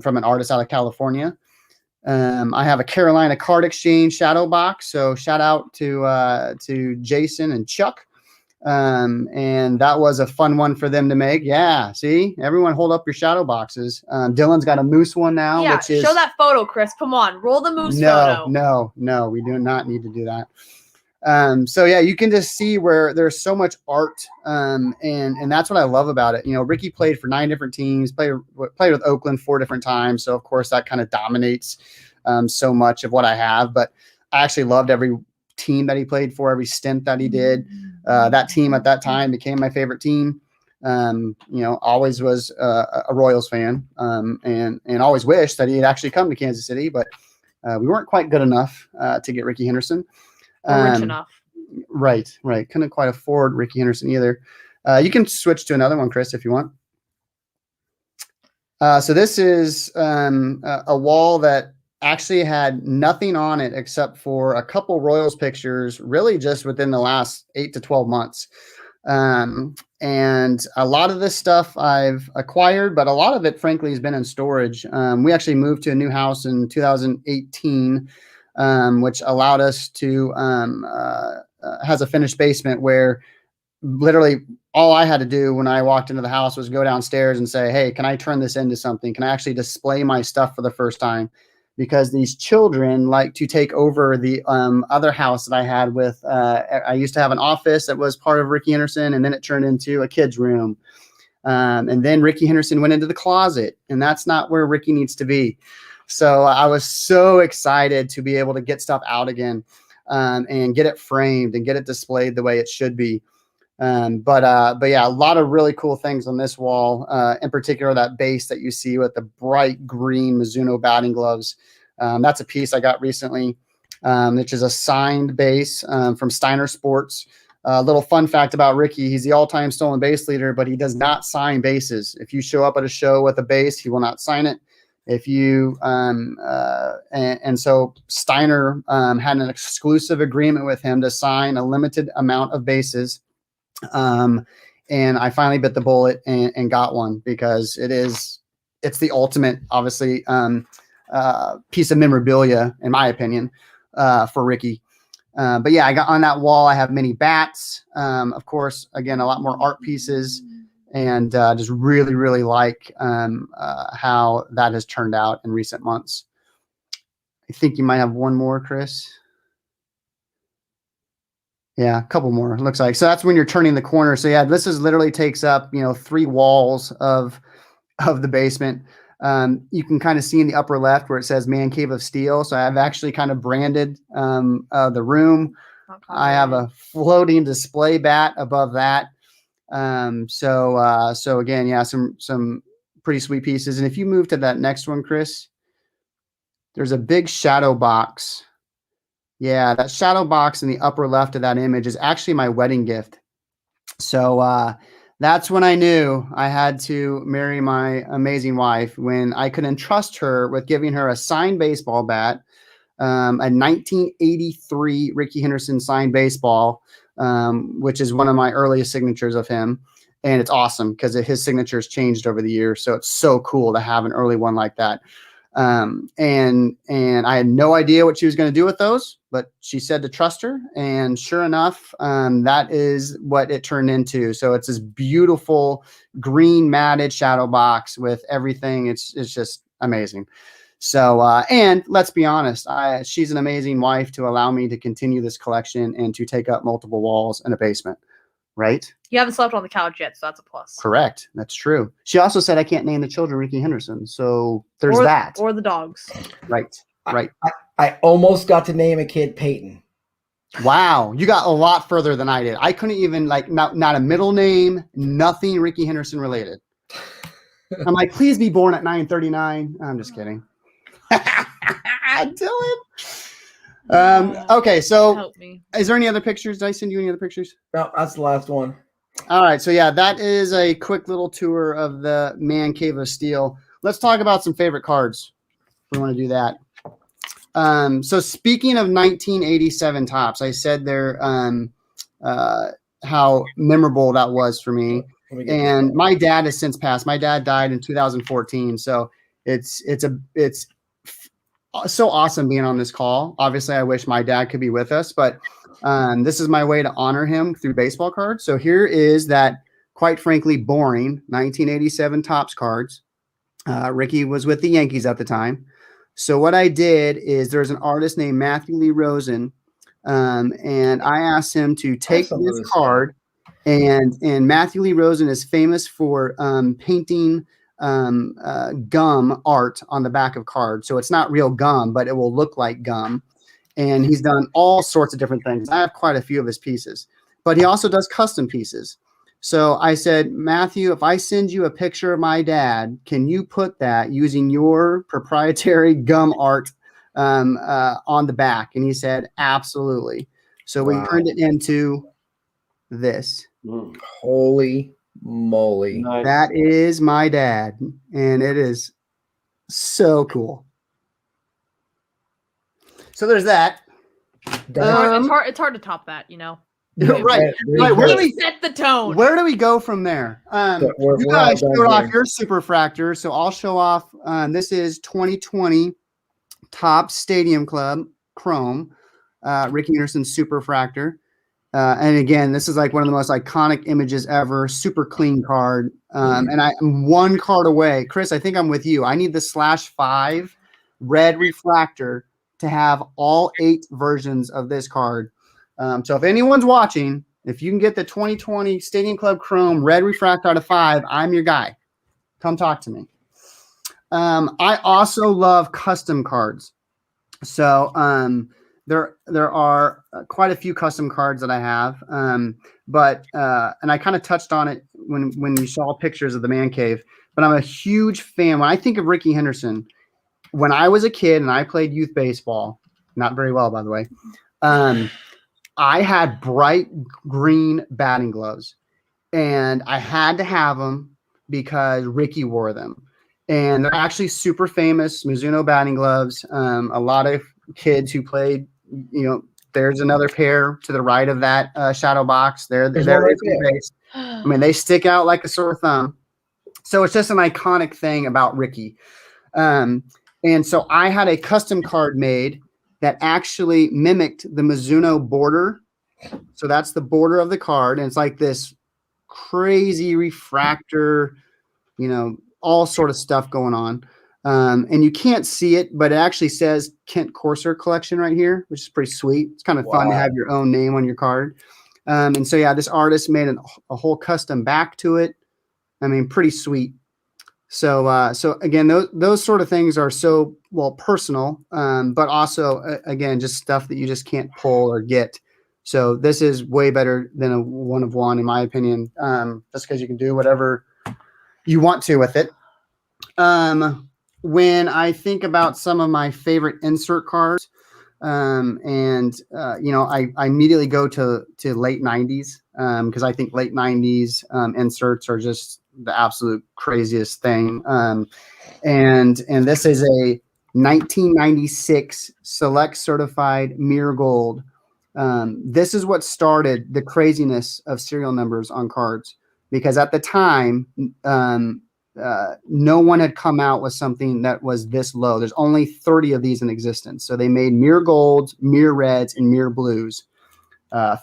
from an artist out of California. I have a Carolina Card Exchange shadow box. So shout out to Jason and Chuck. And that was a fun one for them to make. Yeah. See, everyone hold up your shadow boxes. Dylan's got a moose one now. Yeah. Which is, show that photo, Chris. Come on. Roll the moose photo. No, we do not need to do that. So yeah, you can just see where there's so much art. And that's what I love about it. You know, Rickey played for 9 different teams, played with Oakland 4 different times. So of course that kind of dominates, so much of what I have, but I actually loved every team that he played for, every stint that he did. That team at that time became my favorite team. You know, always was a Royals fan, and always wished that he had actually come to Kansas City, but we weren't quite good enough to get Rickey Henderson. Rich enough. Right. Couldn't quite afford Rickey Henderson either. You can switch to another one, Chris, if you want. So this is a wall that actually had nothing on it except for a couple Royals pictures, really just within the last 8 to 12 months. And a lot of this stuff I've acquired, but a lot of it, frankly, has been in storage. We actually moved to a new house in 2018, which allowed us to has a finished basement where literally all I had to do when I walked into the house was go downstairs and say, hey, can I turn this into something? Can I actually display my stuff for the first time? Because these children like to take over the other house that I had with, I used to have an office that was part of Rickey Henderson, and then it turned into a kid's room. And then Rickey Henderson went into the closet, and that's not where Rickey needs to be. So I was so excited to be able to get stuff out again, and get it framed and get it displayed the way it should be. But yeah, a lot of really cool things on this wall, in particular, that base that you see with the bright green Mizuno batting gloves. That's a piece I got recently, which is a signed base from Steiner Sports. Little fun fact about Rickey, he's the all-time stolen base leader, but he does not sign bases. If you show up at a show with a base, he will not sign it. If you and so Steiner had an exclusive agreement with him to sign a limited amount of bases. And I finally bit the bullet and got one, because it's the ultimate, obviously, piece of memorabilia, in my opinion, for Rickey. But yeah, I got on that wall. I have many bats, of course, again, a lot more art pieces, and just really, really like how that has turned out in recent months. I think you might have one more, Chris. Yeah, a couple more, it looks like. So that's when you're turning the corner. So yeah, this is literally takes up, 3 walls of the basement. You can kind of see in the upper left where it says Man Cave of Steel. So I've actually kind of branded the room. I have a floating display bat above that. So again, yeah, some pretty sweet pieces. And if you move to that next one, Chris, there's a big shadow box. Yeah, that shadow box in the upper left of that image is actually my wedding gift. So that's when I knew I had to marry my amazing wife, when I could entrust her with giving her a signed baseball bat, a 1983 Rickey Henderson signed baseball, which is one of my earliest signatures of him. And it's awesome because his signature has changed over the years. So it's so cool to have an early one like that. And I had no idea what she was going to do with those, but she said to trust her. And sure enough, that is what it turned into. So it's this beautiful green matted shadow box with everything. It's just amazing. So, and let's be honest, she's an amazing wife to allow me to continue this collection and to take up multiple walls in a basement. Right? You haven't slept on the couch yet, so that's a plus. Correct. That's true. She also said I can't name the children Ricky Henderson. So there's that. Or the dogs. Right. Right. I almost got to name a kid Peyton. Wow. You got a lot further than I did. I couldn't even not a middle name, nothing Ricky Henderson related. I'm like, please be born at 9:39. I'm just kidding. Dylan. Okay, so Help me. Is there any other pictures? Did I send you any other pictures? No, that's the last one. All right, so yeah, that is a quick little tour of the Man Cave of Steel. Let's talk about some favorite cards. We want to do that. So speaking of 1987 Topps, I said there how memorable that was for me. And my dad has since passed. My dad died in 2014, so it's so awesome being on this call. Obviously, I wish my dad could be with us, but this is my way to honor him through baseball cards. So here is that, quite frankly, boring 1987 Topps cards. Ricky was with the Yankees at the time. So what I did is there's an artist named Matthew Lee Rosen, and I asked him to take this card, and Matthew Lee Rosen is famous for painting gum art on the back of cards. So it's not real gum, but it will look like gum. And he's done all sorts of different things. I have quite a few of his pieces, but he also does custom pieces. So I said, Matthew, if I send you a picture of my dad, can you put that using your proprietary gum art on the back? And he said, absolutely. So we turned it into this. Holy moly. Nice. That is my dad, and it is so cool. So there's that. It's hard to top that, you know. Right. Where do we set the tone? Where do we go from there? You guys showed off your Superfractor, so I'll show off. This is 2020 Topps Stadium Club Chrome, Ricky Henderson Superfractor. And again, this is like one of the most iconic images ever. Super clean card. And I'm one card away. Chris, I think I'm with you. I need the /5 red refractor to have all 8 versions of this card. So if anyone's watching, if you can get the 2020 Stadium Club Chrome red refractor out of 5, I'm your guy. Come talk to me. I also love custom cards. So there are quite a few custom cards that I have. But I kind of touched on it when you saw pictures of the Man Cave. But I'm a huge fan. When I think of Ricky Henderson, when I was a kid and I played youth baseball, not very well, by the way, I had bright green batting gloves, and I had to have them because Ricky wore them. And they're actually super famous Mizuno batting gloves. A lot of kids who played, there's another pair to the right of that shadow box. There. I mean, they stick out like a sore thumb. So it's just an iconic thing about Ricky. And so I had a custom card made that actually mimicked the Mizuno border. So that's the border of the card. And it's like this crazy refractor, all sort of stuff going on. And you can't see it, but it actually says Kent Corser Collection right here, which is pretty sweet. It's kind of fun to have your own name on your card. And so, yeah, this artist made a whole custom back to it. I mean, pretty sweet. So again, those sort of things are so personal, but also again, just stuff that you just can't pull or get. So this is way better than a one of one, in my opinion, just because you can do whatever you want to with it. When I think about some of my favorite insert cards, I immediately go to late 90s because I think late 90s inserts are just the absolute craziest thing. And this is a 1996 Select Certified Mirror Gold. This is what started the craziness of serial numbers on cards, because at the time, no one had come out with something that was this low. There's only 30 of these in existence. So they made mirror golds, mirror reds, and mirror blues.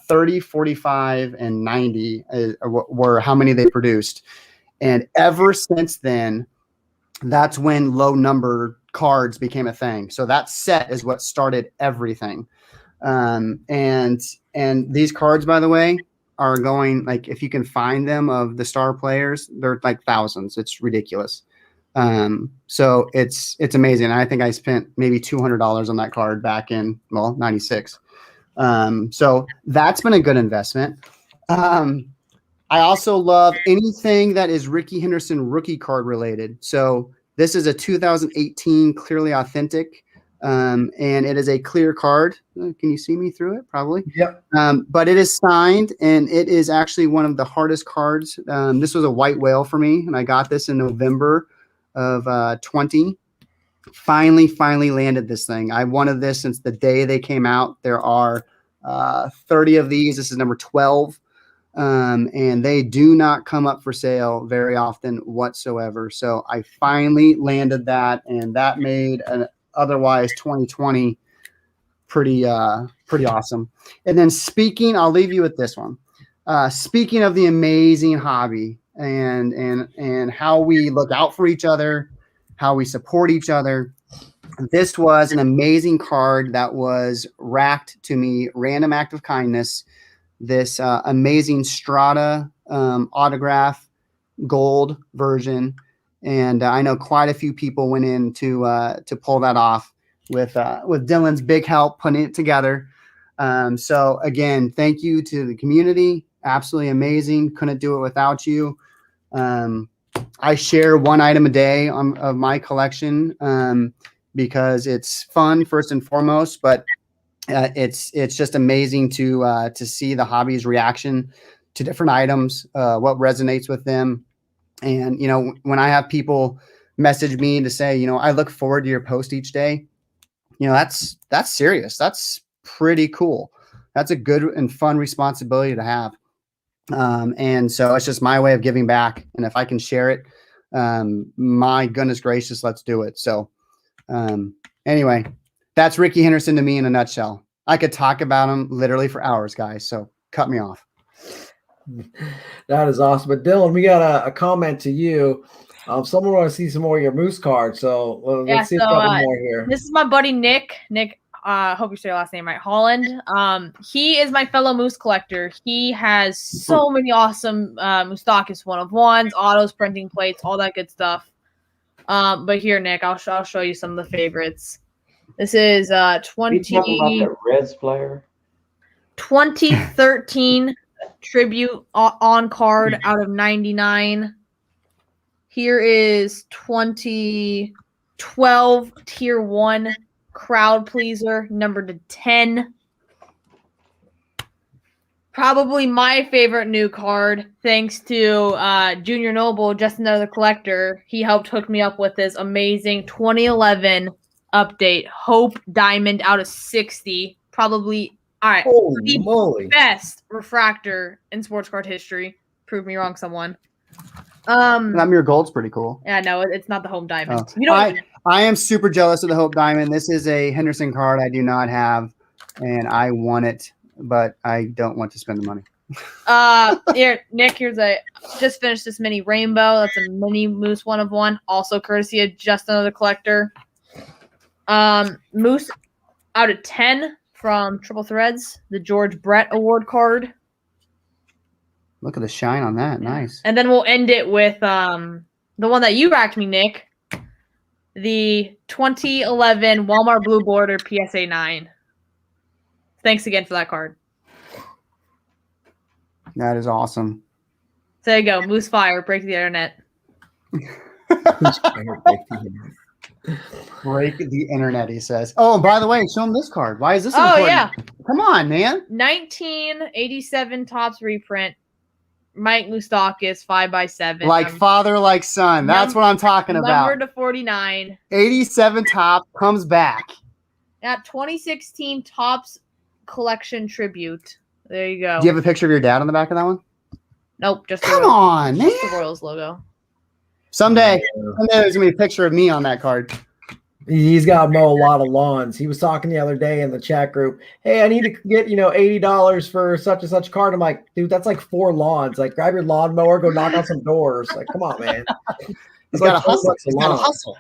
30, 45, and 90 were how many they produced. And ever since then, that's when low number cards became a thing. So that set is what started everything. And these cards, by the way, are going, like, if you can find them of the star players, they're like thousands. It's ridiculous. So it's amazing. I think I spent maybe $200 on that card back in, 96. So that's been a good investment. I also love anything that is Rickey Henderson rookie card related. So this is a 2018 Clearly Authentic. And it is a clear card. Can you see me through it? Probably. Yep. But it is signed, and it is actually one of the hardest cards. This was a white whale for me, and I got this in November of 20. Finally landed this thing. I wanted this since the day they came out. There are 30 of these. This is number 12. And they do not come up for sale very often whatsoever. So I finally landed that, and that made an otherwise 2020 pretty awesome. And then I'll leave you with this one. Speaking of the amazing hobby and how we look out for each other, how we support each other, this was an amazing card that was racked to me, random act of kindness. This amazing Strata autograph gold version. And I know quite a few people went in to pull that off with Dylan's big help putting it together. So again, thank you to the community. Absolutely amazing. Couldn't do it without you. I share one item a day of my collection because it's fun first and foremost, but it's just amazing to see the hobby's reaction to different items, what resonates with them. And, when I have people message me to say, I look forward to your post each day, that's serious. That's pretty cool. That's a good and fun responsibility to have. And so it's just my way of giving back. And if I can share it, my goodness gracious, let's do it. So anyway, that's Rickey Henderson to me in a nutshell. I could talk about him literally for hours, guys. So cut me off. That is awesome. But Dylan, we got a comment to you. Someone want to see some more of your Moose cards. So let's see a couple more here. This is my buddy Nick. Nick, hope you say your last name right. Holland. He is my fellow Moose collector. He has so many awesome Moustakis 1-of-1s, autos, printing plates, all that good stuff. But here, Nick, I'll show you some of the favorites. This is 2013 tribute on card out of 99. Here is 2012 tier 1 crowd pleaser number to 10. Probably my favorite new card, thanks to Junior Noble, just another collector. He helped hook me up with this amazing 2011 update Hope Diamond out of 60. Probably holy moly, best refractor in sports card history. Prove me wrong, someone. That mirror gold's pretty cool. Yeah, no, it's not the Hope Diamond. I am super jealous of the Hope Diamond. This is a Henderson card I do not have, and I want it, but I don't want to spend the money. Here, Nick, just finished this mini rainbow. That's a mini Moose 1-of-1, also courtesy of just another collector. Moose out of 10 from Triple Threads, the George Brett Award card. Look at the shine on that. Nice. And then we'll end it with the one that you racked me, Nick. The 2011 Walmart Blue Border PSA 9. Thanks again for that card. That is awesome. So there you go. Moose Fire. Break the internet. Break the internet, he says. Oh, and by the way, show him this card. Why is this important? Yeah. Come on, man. 1987 Topps reprint. Mike Moustakas 5x7. Like father, like son. That's what I'm talking about. Number to 49. 87 top comes back. At 2016 Topps Collection Tribute. There you go. Do you have a picture of your dad on the back of that one? Nope. Just Come on, man. Just the Royals logo. Someday there's gonna be a picture of me on that card. He's got to mow a lot of lawns. He was talking the other day in the chat group. Hey, I need to get $80 for such and such card. I'm like, dude, that's like 4 lawns. Like, grab your lawnmower, go knock on some doors. Like, come on, man. He's got to hustle. He's got to hustle.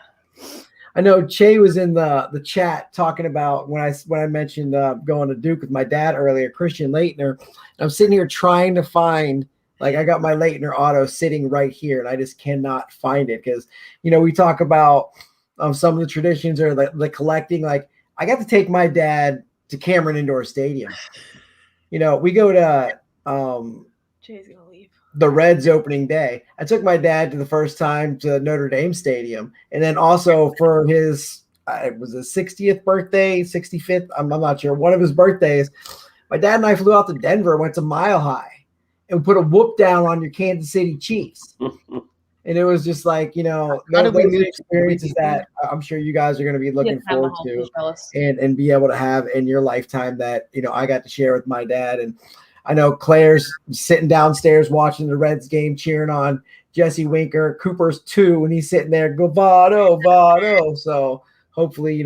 I know Che was in the chat talking about when I mentioned going to Duke with my dad earlier, Christian Leitner. I'm sitting here trying to find, like, I got my Leitner auto sitting right here, and I just cannot find it because, we talk about some of the traditions or the collecting. Like, I got to take my dad to Cameron Indoor Stadium. We go to Jay's gonna leave. The Reds opening day. I took my dad to the first time to Notre Dame Stadium, and then also for his it was his 60th birthday, 65th. I'm not sure. One of his birthdays, my dad and I flew out to Denver, went to Mile High, and put a whoop down on your Kansas City Chiefs. And it was just like, those experiences that I'm sure you guys are going to be looking forward to and be able to have in your lifetime that, I got to share with my dad. And I know Claire's sitting downstairs watching the Reds game, cheering on Jesse Winker. Cooper's 2, and he's sitting there, go Vado, Vado. So hopefully,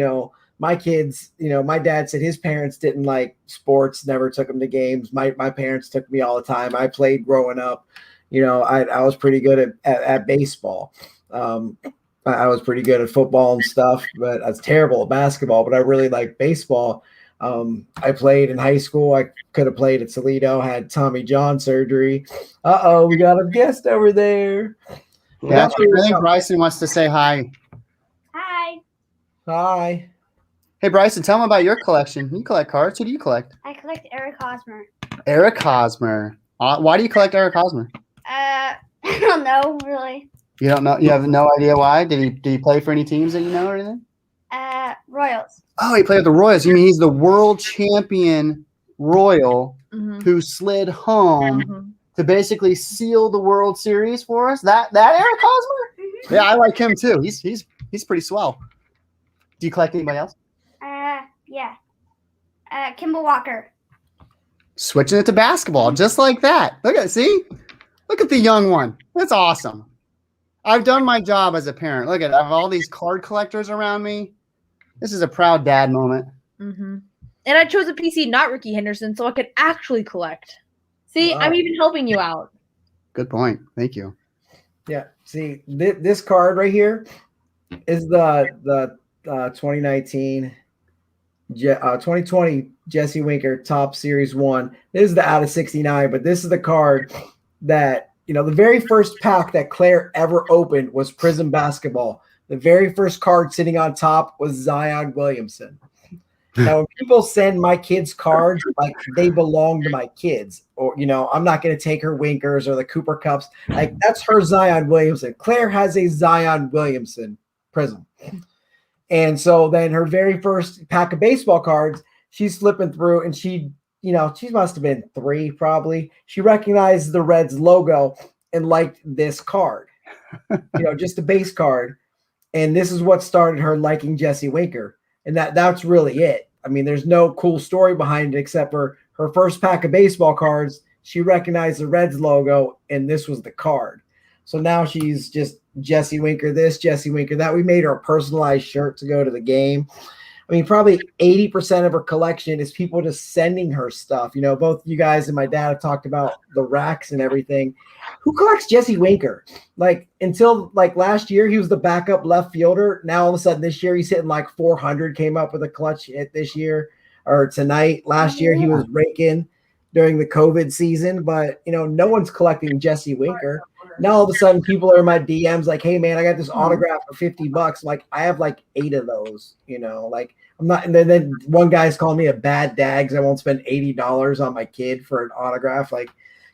my kids, my dad said his parents didn't like sports, never took him to games. My parents took me all the time. I played growing up. I was pretty good at baseball. I was pretty good at football and stuff, but I was terrible at basketball, but I really liked baseball. I played in high school. I could have played at Toledo, had Tommy John surgery. We got a guest over there. Yeah, I think Bryson wants to say hi. Hi. Hi. Hey, Bryson, tell them about your collection. You collect cards. Who do you collect? I collect Eric Hosmer. Eric Hosmer. Why do you collect Eric Hosmer? I don't know, really. You don't know? You have no idea why? Did he play for any teams that you know or anything? Royals. Oh, he played with the Royals. You mean he's the world champion Royal who slid home to basically seal the World Series for us? That Eric Hosmer? Yeah, I like him too. He's pretty swell. Do you collect anybody else? Yeah. Kimball Walker. Switching it to basketball, just like that. Look at the young one. That's awesome. I've done my job as a parent. Look at I have all these card collectors around me. This is a proud dad moment. Mm-hmm. And I chose a PC, not Ricky Henderson, so I could actually collect. See, wow. I'm even helping you out. Good point. Thank you. Yeah. See, this card right here is the 2019, 2020 Jesse Winker Top Series 1. This is the out of 69, but this is the card that, the very first pack that Claire ever opened was Prism Basketball. The very first card sitting on top was Zion Williamson. Now, when people send my kids cards, like they belong to my kids, or, I'm not going to take her Winkers or the Cooper Cups. Like, that's her Zion Williamson. Claire has a Zion Williamson Prism. And so then her very first pack of baseball cards, she's flipping through, and she must have been 3 probably. She recognized the Reds logo and liked this card, just a base card. And this is what started her liking Jesse Winker. And that's really it. I mean, there's no cool story behind it except for her first pack of baseball cards. She recognized the Reds logo, and this was the card. So now she's just Jesse Winker this, Jesse Winker that. We made her a personalized shirt to go to the game. I mean, probably 80% of her collection is people just sending her stuff. Both you guys and my dad have talked about the racks and everything. Who collects Jesse Winker? Like, until like last year, he was the backup left fielder. Now, all of a sudden this year, he's hitting like 400, came up with a clutch hit this year or tonight. Last year, he was raking during the COVID season, but, no one's collecting Jesse Winker. Now, all of a sudden, people are in my DMs like, hey, man, I got this autograph for $50. Like, I have like 8 of those, like I'm not. And then one guy's calling me a bad dad because I won't spend $80 on my kid for an autograph. Like,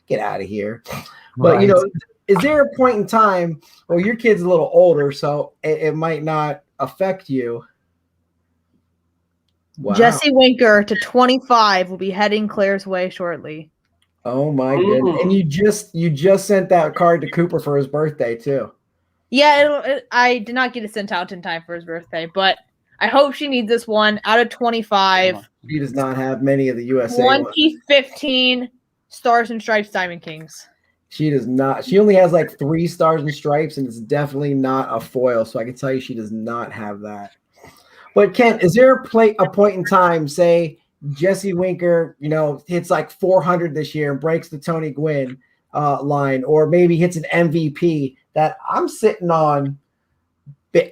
get out of here. But, is there a point in time, well, your kid's a little older, so it might not affect you. Wow. Jesse Winker to 25 will be heading Claire's way shortly. Oh my goodness! And you just sent that card to Cooper for his birthday too. Yeah, I did not get it sent out in time for his birthday, but I hope she needs this one out of 25. He does not have many of the USA 2015 Stars and Stripes Diamond Kings. She does not. She only has like 3 stars and stripes, and it's definitely not a foil. So I can tell you she does not have that. But Kent, is there a point in time, say Jesse Winker, hits like 400 this year and breaks the Tony Gwynn line, or maybe hits an MVP that I'm sitting on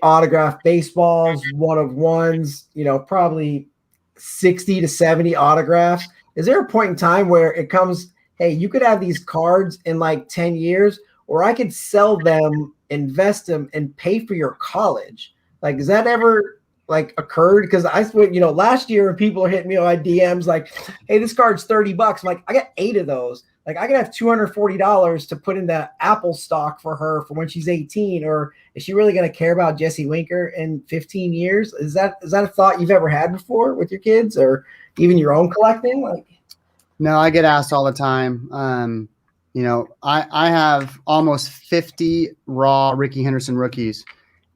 autographed baseballs, 1-of-1s, probably 60 to 70 autographs. Is there a point in time where it comes, hey, you could have these cards in like 10 years, or I could sell them, invest them, and pay for your college? Like, has that ever like occurred? Because last year when people are hitting me on my DMs like, hey, this card's $30. I'm like, I got 8 of those. Like, I could have $240 to put in that Apple stock for her for when she's 18. Or is she really going to care about Jesse Winker in 15 years? Is that a thought you've ever had before with your kids or even your own collecting? Like, no, I get asked all the time. I have almost 50 raw Rickey Henderson rookies.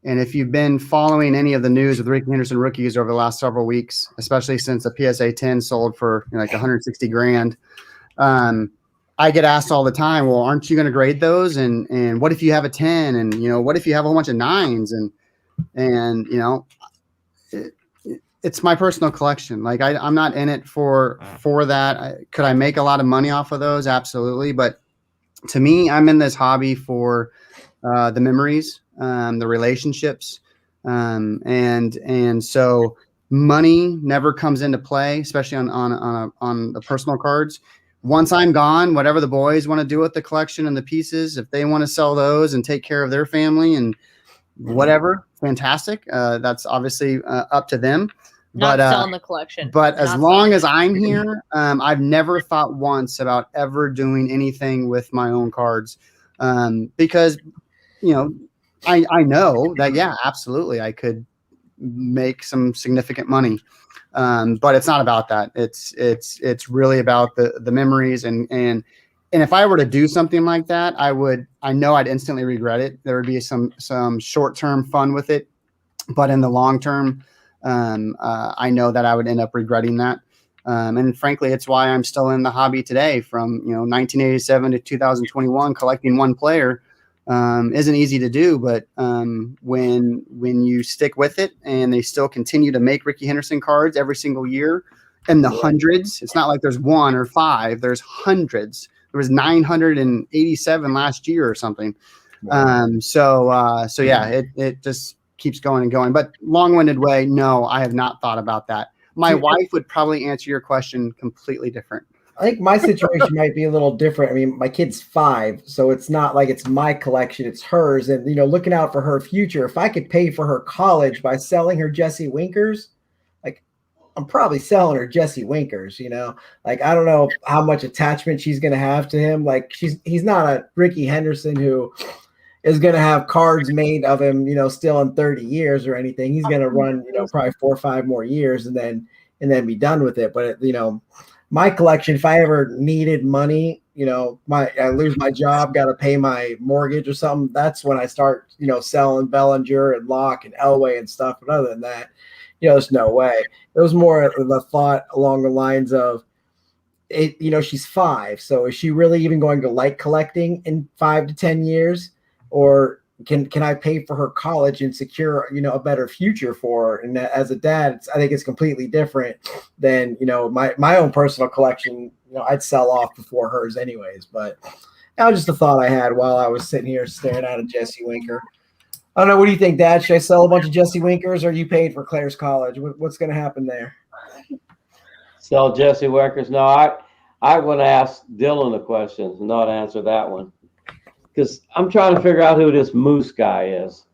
And if you've been following any of the news with Rickey Henderson rookies over the last several weeks, especially since the PSA 10 sold for like $160,000, I get asked all the time, well, aren't you going to grade those? And what if you have a 10? And, what if you have a whole bunch of 9s? And it's my personal collection. Like I'm not in it for that. Could I make a lot of money off of those? Absolutely. But to me, I'm in this hobby for the memories, the relationships. And so money never comes into play, especially on the personal cards. Once I'm gone, whatever the boys want to do with the collection and the pieces, if they want to sell those and take care of their family and whatever, fantastic. That's obviously up to them. Not selling the collection. But as long as I'm here, I've never thought once about ever doing anything with my own cards, because I know that, yeah, absolutely, I could make some significant money. But it's not about that. It's really about the memories and if I were to do something like that, I know I'd instantly regret it. There would be some short-term fun with it, but in the long term, I know that I would end up regretting that. And frankly, it's why I'm still in the hobby today. From 1987 to 2021, collecting one player isn't easy to do, but when you stick with it and they still continue to make Rickey Henderson cards every single year in the hundreds, it's not like there's 1 or 5, there's hundreds. There was 987 last year or something. So yeah, it just keeps going and going. But long-winded way, no, I have not thought about that. My wife would probably answer your question completely different. I think my situation might be a little different. I mean, my kid's 5, so it's not like it's my collection, it's hers. And, looking out for her future, if I could pay for her college by selling her Jesse Winkers, like, I'm probably selling her Jesse Winkers, Like, I don't know how much attachment she's going to have to him. Like, he's not a Rickey Henderson who is going to have cards made of him, still in 30 years or anything. He's going to run, probably 4 or 5 more years and then be done with it. But, my collection, if I ever needed money, I lose my job, got to pay my mortgage or something, that's when I start, selling Bellinger and Locke and Elway and stuff. But other than that, there's no way. It was more of a thought along the lines of, she's 5. So is she really even going to like collecting in 5 to 10 years? Or can I pay for her college and secure, a better future for her? And as a dad, I think it's completely different than, my own personal collection. I'd sell off before hers anyways. But that was just a thought I had while I was sitting here staring at a Jesse Winker. I don't know. What do you think, Dad? Should I sell a bunch of Jesse Winkers, or are you paid for Claire's college? What's going to happen there? Sell Jesse Winkers? No, I would ask Dylan a question, not answer that one, because I'm trying to figure out who this Moose guy is.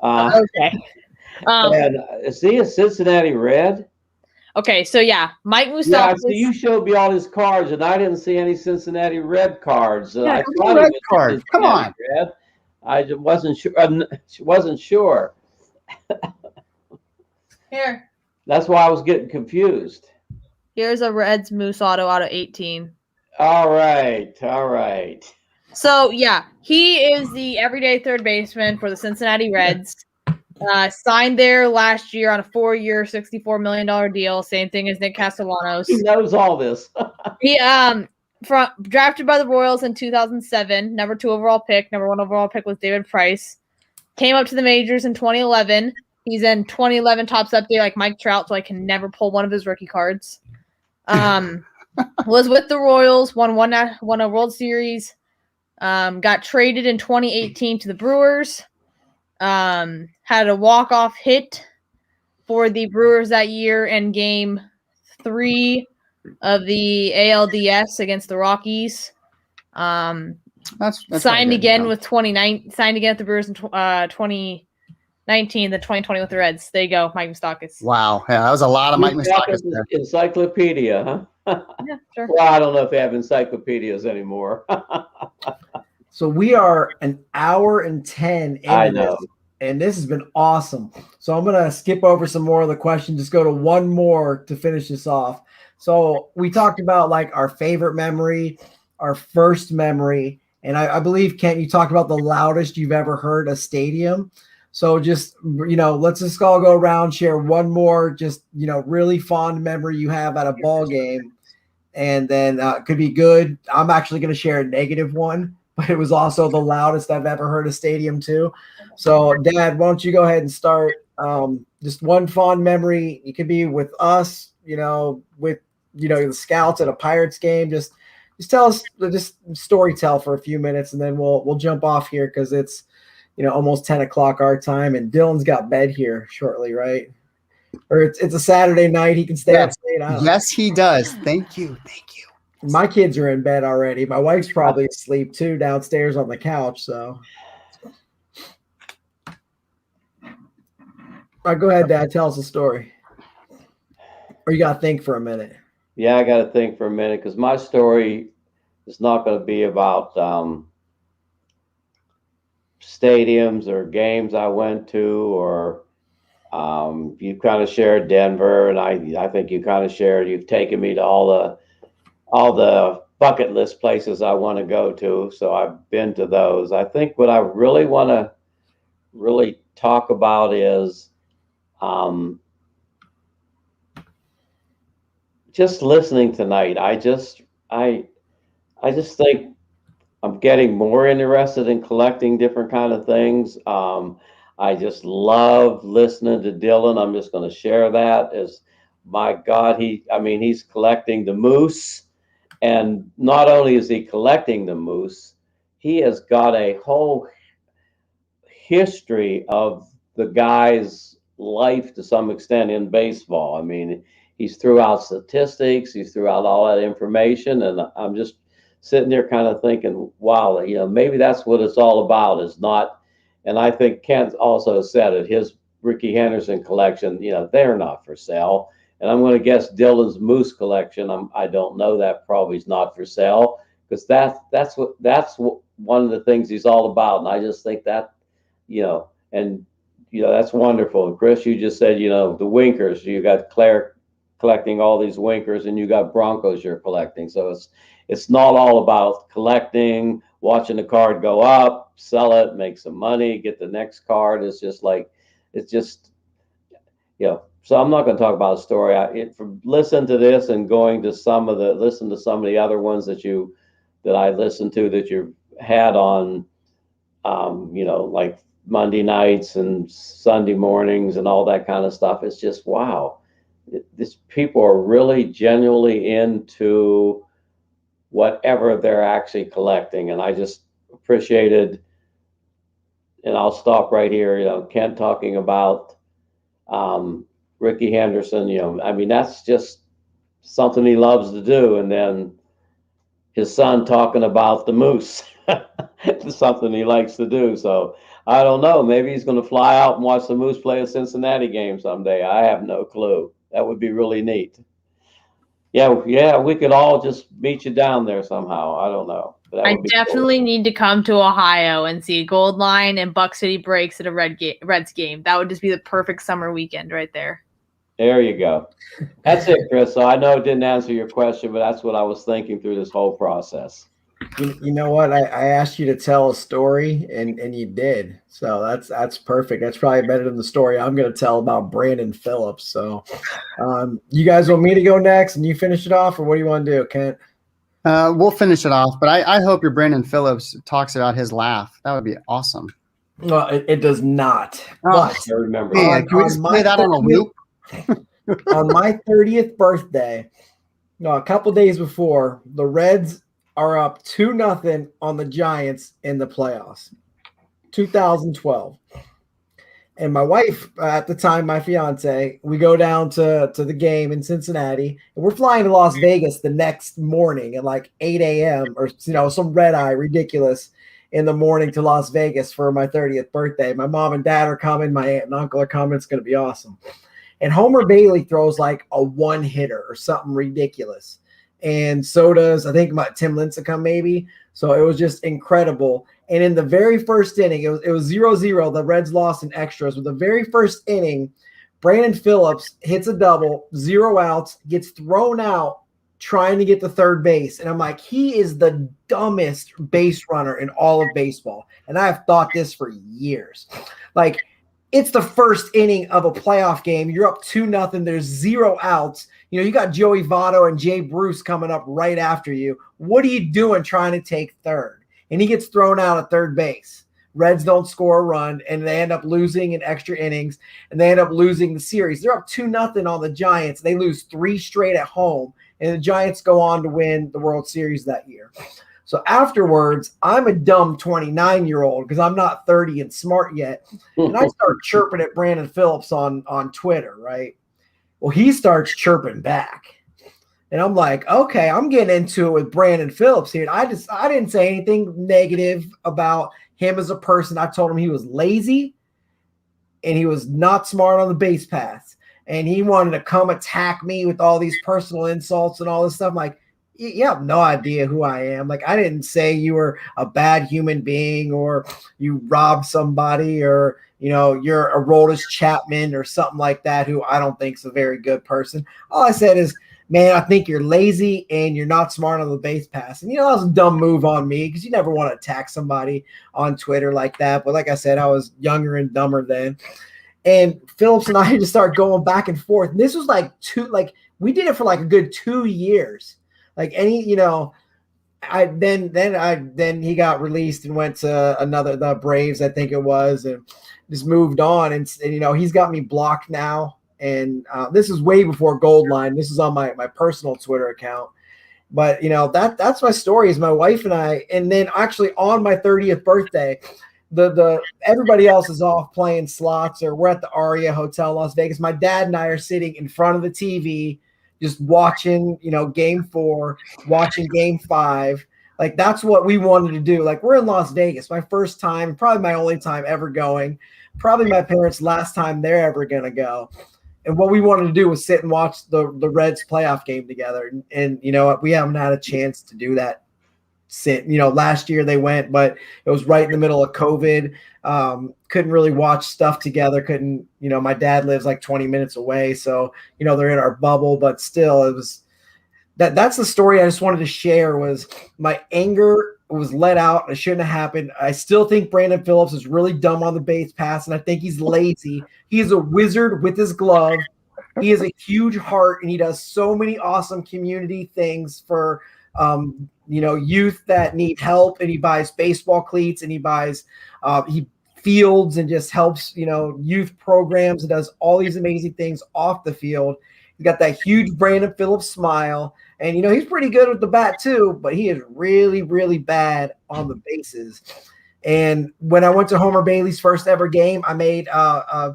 Okay. And is he a Cincinnati Red? Okay, so yeah, Mike Moustakas. Yeah, so you showed me all his cards, and I didn't see any Cincinnati Red cards. Yeah, red card. Come on. Red. I just wasn't sure. Wasn't sure. Here. That's why I was getting confused. Here's a Reds Moose auto out of 18. All right. So yeah, he is the everyday third baseman for the Cincinnati Reds. Signed there last year on a 4-year, $64 million deal. Same thing as Nick Castellanos. He knows all this. He drafted by the Royals in 2007, number 2 overall pick. Number 1 overall pick was David Price. Came up to the majors in 2011. He's in 2011 Topps Update like Mike Trout, so I can never pull one of his rookie cards. Was with the Royals, won a World Series. Got traded in 2018 to the Brewers. Had a walk-off hit for the Brewers that year in Game 3 of the ALDS against the Rockies. That's signed good, again you know. with 29. Signed again with the Brewers in 2019, then 2020 with the Reds. There you go, Mike Moustakas. Wow, yeah, that was a lot of Mike Moustakas there. Encyclopedia, huh? Yeah, sure. Well, I don't know if they have encyclopedias anymore. So we are an hour and 10 into I know. this, and this has been awesome. So I'm going to skip over some more of the questions, just go to one more to finish this off. So we talked about like our favorite memory, our first memory, and I believe, Kent, you talked about the loudest you've ever heard a stadium. So just, let's just all go around, share one more, just, really fond memory you have at a ball game. And then could be good. I'm actually going to share a negative one, but it was also the loudest I've ever heard a stadium too. So Dad, why don't you go ahead and start? Just one fond memory. It could be with us, with, the scouts at a Pirates game. Just tell us, just story tell for a few minutes, and then we'll jump off here because it's, almost 10 o'clock our time, and Dylan's got bed here shortly, right? Or it's a Saturday night. He can stay up late. Yes, he does. Thank you. My kids are in bed already. My wife's probably asleep too downstairs on the couch. So, all right, go ahead, Dad. Tell us a story. Or you got to think for a minute. Yeah, I got to think for a minute because my story is not going to be about stadiums or games I went to, or you kind of shared Denver, and I think you kind of shared. You've taken me to all the bucket list places I want to go to, so I've been to those. I think what I really want to really talk about is just listening tonight. I just think I'm getting more interested in collecting different kind of things. I just love listening to Dylan. I'm just going to share that. As my God, he's collecting the moose, and not only is he collecting the moose, he has got a whole history of the guy's life to some extent in baseball. I mean, he's threw out statistics, he's threw out all that information, and I'm just sitting there kind of thinking, wow, maybe that's what it's all about, is not, and I think Kent also said it, his Ricky Henderson collection, they're not for sale. And I'm going to guess Dylan's moose collection, I don't know, that probably is not for sale, because that's one of the things he's all about. And I just think that, that's wonderful. And Chris, you just said, the Winkers, you got Claire collecting all these Winkers, and you got Broncos you're collecting. So it's not all about collecting, watching the card go up, sell it, make some money, get the next card. It's just, so I'm not going to talk about a story. Listen to this and going to listen to some of the other ones that I listened to that you've had on, like Monday nights and Sunday mornings and all that kind of stuff. It's just, wow. These people are really genuinely into whatever they're actually collecting. And I just appreciated, and I'll stop right here, Kent talking about Ricky Henderson, that's just something he loves to do. And then his son talking about the moose, something he likes to do. So I don't know, maybe he's going to fly out and watch the Moose play a Cincinnati game someday. I have no clue. That would be really neat. Yeah, we could all just meet you down there somehow. I don't know. I definitely need to come to Ohio and see Goldline and Buck City Breaks at a Reds game. That would just be the perfect summer weekend right there. There you go. That's it, Chris. So I know it didn't answer your question, but that's what I was thinking through this whole process. You know what? I asked you to tell a story, and you did. So that's perfect. That's probably better than the story I'm going to tell about Brandon Phillips. So you guys want me to go next and you finish it off, or what do you want to do, Kent? We'll finish it off, but I hope your Brandon Phillips talks about his laugh. That would be awesome. Well, it does not. Oh, But I remember. man, can we just play that on a loop? on my 30th birthday, no, a couple days before, the Reds are up 2-0 on the Giants in the playoffs. 2012. And my wife, at the time, my fiance, we go down to the game in Cincinnati, and we're flying to Las Vegas the next morning at like 8 a.m. or some red eye ridiculous in the morning to Las Vegas for my 30th birthday. My mom and dad are coming, my aunt and uncle are coming. It's going to be awesome. And Homer Bailey throws like a one-hitter or something ridiculous. And so does, I think, Tim Lincecum maybe. So it was just incredible. And in the very first inning, it was 0-0. The Reds lost in extras. With the very first inning, Brandon Phillips hits a double, 0 outs, gets thrown out trying to get to third base. And I'm like, he is the dumbest base runner in all of baseball. And I have thought this for years. Like, it's the first inning of a playoff game. You're up 2-0. There's 0 outs. You got Joey Votto and Jay Bruce coming up right after you. What are you doing trying to take third? And he gets thrown out at third base. Reds don't score a run, and they end up losing in extra innings, and they end up losing the series. They're up 2-0 on the Giants. They lose 3 straight at home, and the Giants go on to win the World Series that year. So afterwards, I'm a dumb 29-year-old because I'm not 30 and smart yet, and I start chirping at Brandon Phillips on Twitter, right? Well, he starts chirping back. And I'm like, okay, I'm getting into it with Brandon Phillips here. And I didn't say anything negative about him as a person. I told him he was lazy and he was not smart on the base paths. And he wanted to come attack me with all these personal insults and all this stuff. I'm like, you have no idea who I am. Like, I didn't say you were a bad human being or you robbed somebody or, you're a Aroldis Chapman or something like that, who I don't think is a very good person. All I said is, man, I think you're lazy and you're not smart on the base pass. And, that was a dumb move on me because you never want to attack somebody on Twitter like that. But like I said, I was younger and dumber then. And Phillips and I just started going back and forth. And this was we did it for like a good 2 years. Like then he got released and went to the Braves, I think it was, and just moved on. And he's got me blocked now. And this is way before Goldline. This is on my personal Twitter account. But, that's my story is my wife and I. And then actually on my 30th birthday, the everybody else is off playing slots or we're at the Aria Hotel, Las Vegas. My dad and I are sitting in front of the TV just watching, game 4, watching game 5. Like, that's what we wanted to do. Like, we're in Las Vegas, my first time, probably my only time ever going, probably my parents' last time they're ever going to go. And what we wanted to do was sit and watch the Reds playoff game together. And we haven't had a chance to do that since, last year they went, but it was right in the middle of COVID. Couldn't really watch stuff together. Couldn't, my dad lives like 20 minutes away. So, they're in our bubble, but still it was that's the story I just wanted to share. Was my anger was let out. It shouldn't have happened. I still think Brandon Phillips is really dumb on the base pass, and I think he's lazy. He is a wizard with his glove. He has a huge heart, and he does so many awesome community things for youth that need help. And he buys baseball cleats, and he buys he fields and just helps youth programs and does all these amazing things off the field. He's got that huge Brandon Phillips smile. And, he's pretty good with the bat too, but he is really, really bad on the bases. And when I went to Homer Bailey's first ever game, I made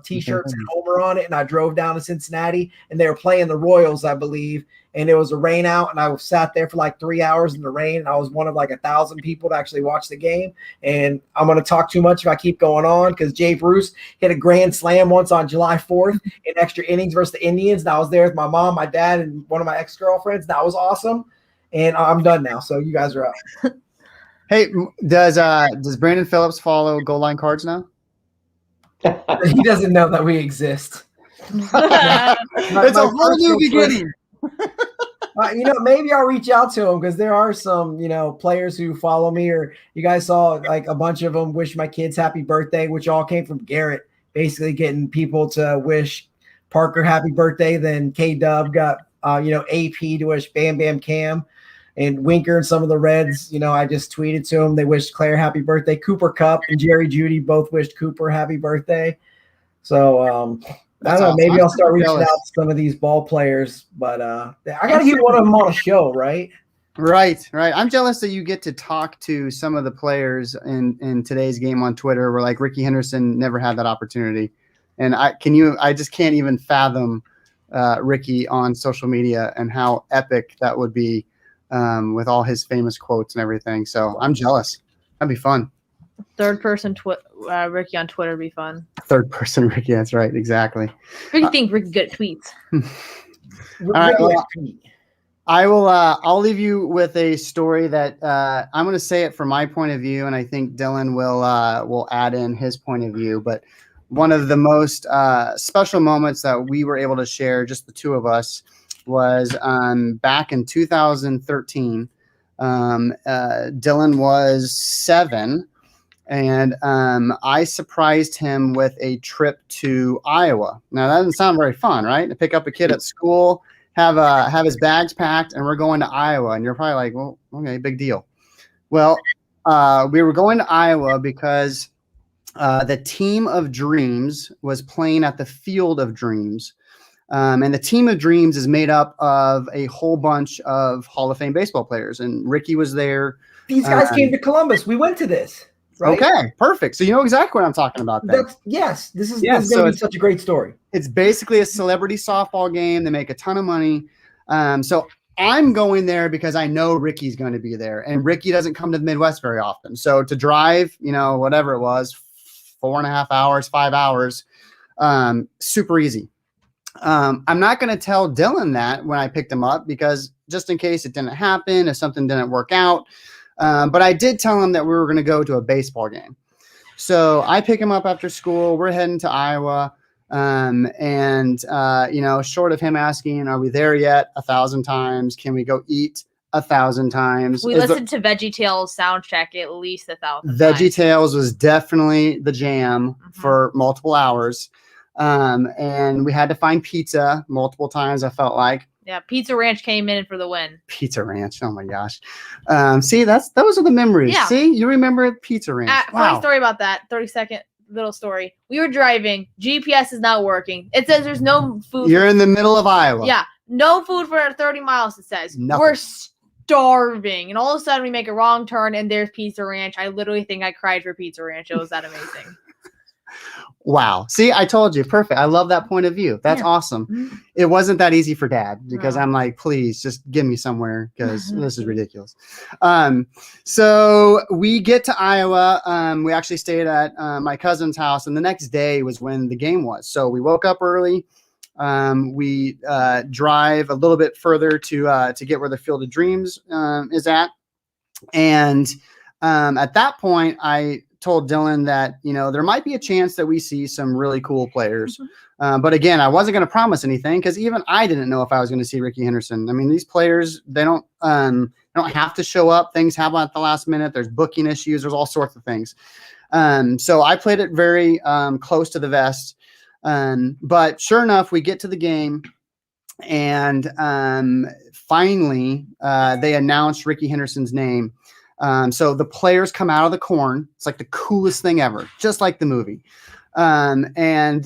T-shirts and Homer on it, and I drove down to Cincinnati, and they were playing the Royals, I believe. And it was a rain out, and I sat there for like 3 hours in the rain, and I was one of like 1,000 people to actually watch the game. And I'm going to talk too much if I keep going on because Jay Bruce hit a grand slam once on July 4th in extra innings versus the Indians. And I was there with my mom, my dad, and one of my ex-girlfriends. That was awesome. And I'm done now, so you guys are up. Hey, does Brandon Phillips follow Goal Line Cards now? He doesn't know that we exist. It's a whole new beginning. Maybe I'll reach out to him because there are some, players who follow me, or you guys saw like a bunch of them wish my kids happy birthday, which all came from Garrett, basically getting people to wish Parker happy birthday. Then K-Dub got, AP to wish Bam Bam Cam and Winker and some of the Reds, you know, I just tweeted to them. They wished Claire happy birthday. Cooper Kupp and Jerry Judy both wished Cooper happy birthday. So I don't know. Maybe I'll start reaching out to some of these ball players. But I got to get one of them on a show, right? Right. I'm jealous that you get to talk to some of the players in today's game on Twitter where like Rickey Henderson never had that opportunity. And I just can't even fathom Rickey on social media and how epic that would be with all his famous quotes and everything. So I'm jealous. That'd be fun. Third person Rickey on Twitter would be fun. Third person Rickey. That's right. Exactly. What do you think Rickey good at tweets? All right. Well, I'll leave you with a story that I'm going to say it from my point of view, and I think Dylan will add in his point of view. But one of the most special moments that we were able to share, just the two of us, was back in 2013. Dylan was 7, and I surprised him with a trip to Iowa. Now that doesn't sound very fun, right? To pick up a kid at school, have his bags packed, and we're going to Iowa. And you're probably like, well, okay, big deal. Well, we were going to Iowa because the Team of Dreams was playing at the Field of Dreams. And the Team of Dreams is made up of a whole bunch of Hall of Fame baseball players. And Rickey was there. These guys came to Columbus. We went to this. Right? Okay, perfect. So you know exactly what I'm talking about then. Yes, this is going to be such a great story. It's basically a celebrity softball game. They make a ton of money. So I'm going there because I know Rickey's going to be there. And Rickey doesn't come to the Midwest very often. So to drive, whatever it was, 4.5 hours, 5 hours, super easy. I'm not going to tell Dylan that when I picked him up because just in case it didn't happen, if something didn't work out. But I did tell him that we were going to go to a baseball game. So I pick him up after school. We're heading to Iowa. Short of him asking, are we there yet 1,000 times? Can we go eat 1,000 times? We listened to VeggieTales soundtrack at least 1,000 times. VeggieTales was definitely the jam for multiple hours. And we had to find pizza multiple times, I felt like. Yeah, Pizza Ranch came in for the win. Pizza Ranch. Oh my gosh. See, those are the memories. Yeah. See, you remember Pizza Ranch. Funny story about that. 30-second little story. We were driving. GPS is not working. It says there's no food. You're in the middle of Iowa. Yeah. No food for 30 miles, it says. Nothing. We're starving. And all of a sudden we make a wrong turn and there's Pizza Ranch. I literally think I cried for Pizza Ranch. It was that amazing. Wow. See, I told you. Perfect. I love that point of view. That's awesome. It wasn't that easy for Dad because I'm like, please just give me somewhere because this is ridiculous. So we get to Iowa. We actually stayed at my cousin's house, and the next day was when the game was. So we woke up early. We drive a little bit further to get where the Field of Dreams is at. And at that point, I told Dylan that, there might be a chance that we see some really cool players. But again, I wasn't going to promise anything because even I didn't know if I was going to see Rickey Henderson. I mean, these players, they don't have to show up. Things happen at the last minute. There's booking issues. There's all sorts of things. So I played it very close to the vest. But sure enough, we get to the game and finally they announced Rickey Henderson's name. So the players come out of the corn. It's like the coolest thing ever, just like the movie. And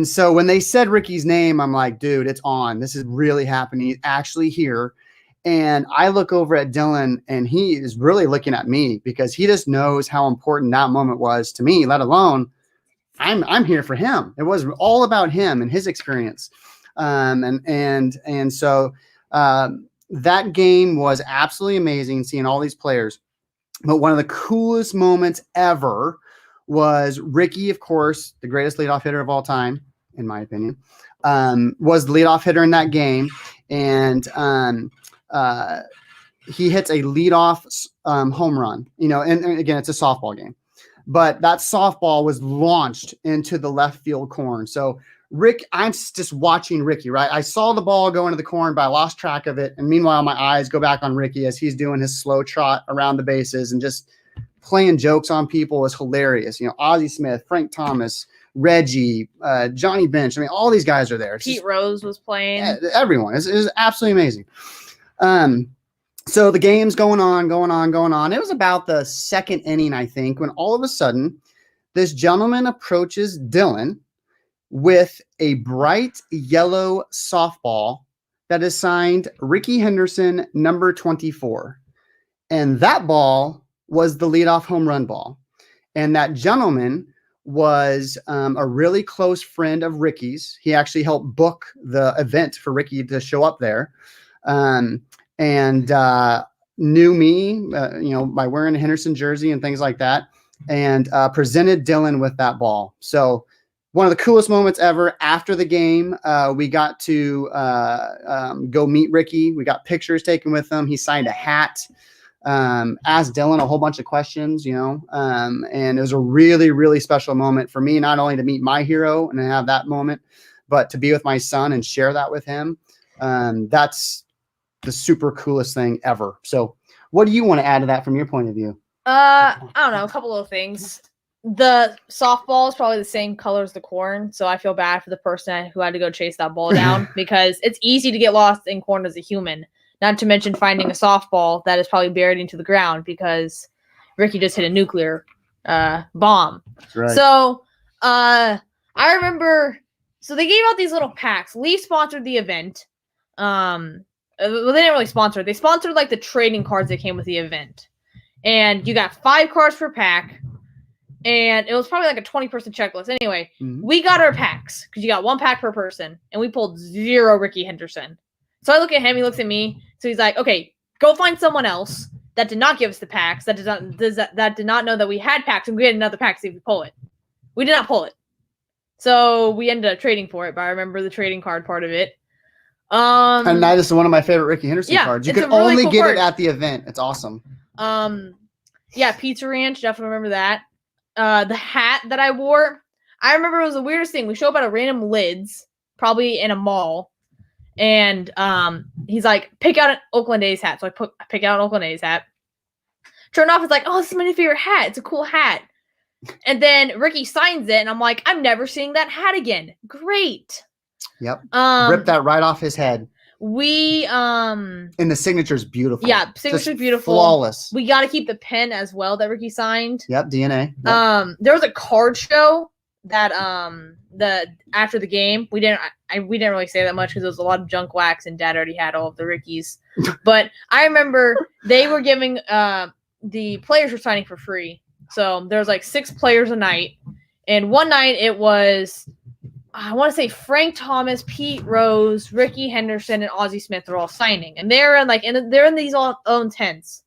so when they said Rickey's name, I'm like, dude, it's on. This is really happening. He's actually here. And I look over at Dylan and he is really looking at me because he just knows how important that moment was to me, let alone I'm here for him. It was all about him and his experience. So that game was absolutely amazing, seeing all these players. But one of the coolest moments ever was Rickey, of course, the greatest leadoff hitter of all time, in my opinion, was the leadoff hitter in that game. And he hits a leadoff home run, and again, it's a softball game. But that softball was launched into the left field corner. So I'm just watching Rickey, right? I saw the ball go into the corner, but I lost track of it. And meanwhile, my eyes go back on Rickey as he's doing his slow trot around the bases and just playing jokes on people was hilarious. Ozzie Smith, Frank Thomas, Reggie, Johnny Bench. I mean, all these guys are there. Pete Rose was playing. Everyone. It was absolutely amazing. So the game's going on. It was about the second inning, I think, when all of a sudden this gentleman approaches Dylan with a bright yellow softball that is signed Ricky Henderson, number 24. And that ball was the leadoff home run ball. And that gentleman was a really close friend of Ricky's. He actually helped book the event for Ricky to show up there. And knew me, by wearing a Henderson jersey and things like that, and presented Dylan with that ball. So one of the coolest moments ever. After the game, we got to go meet Ricky. We got pictures taken with him. He signed a hat, asked Dylan a whole bunch of questions, and it was a really, really special moment for me, not only to meet my hero and have that moment, but to be with my son and share that with him. That's the super coolest thing ever. So what do you want to add to that from your point of view? I don't know, a couple of things. The softball is probably the same color as the corn, so I feel bad for the person who had to go chase that ball down because it's easy to get lost in corn as a human, not to mention finding a softball that is probably buried into the ground because Ricky just hit a nuclear bomb. That's right. So I remember, so they gave out these little packs. Leaf sponsored the event. Well, they didn't really sponsor it. They sponsored like the trading cards that came with the event. And you got 5 cards per pack. And it was probably like a 20-person checklist. Anyway, we got our packs because you got 1 pack per person. And we pulled 0 Ricky Henderson. So I look at him. He looks at me. So he's like, okay, go find someone else that did not give us the packs, that did not know that we had packs, and we had another pack to see if we pull it. We did not pull it. So we ended up trading for it. But I remember the trading card part of it. And that is one of my favorite Ricky Henderson cards. You can really only get it at the event. It's awesome. Yeah, Pizza Ranch, definitely remember that. The hat that I wore, I remember it was the weirdest thing. We show up at a random Lids, probably in a mall, and he's like, pick out an Oakland A's hat. So I pick out an Oakland A's hat. Turn off, it's like, oh, this is my new favorite hat. It's a cool hat. And then Ricky signs it, and I'm like, I'm never seeing that hat again. Great. Yep. Rip that right off his head. We and the signature's beautiful. Yeah, signature's beautiful. Flawless. We got to keep the pen as well that Ricky signed. Yep, DNA. Yep. There was a card show that after the game, we didn't really say that much because there was a lot of junk wax and Dad already had all of the Rickies. But I remember they were giving the players were signing for free. So there was like 6 players a night, and one night it was, I want to say Frank Thomas, Pete Rose, Ricky Henderson, and Ozzie Smith are all signing, and they're in these all own tents.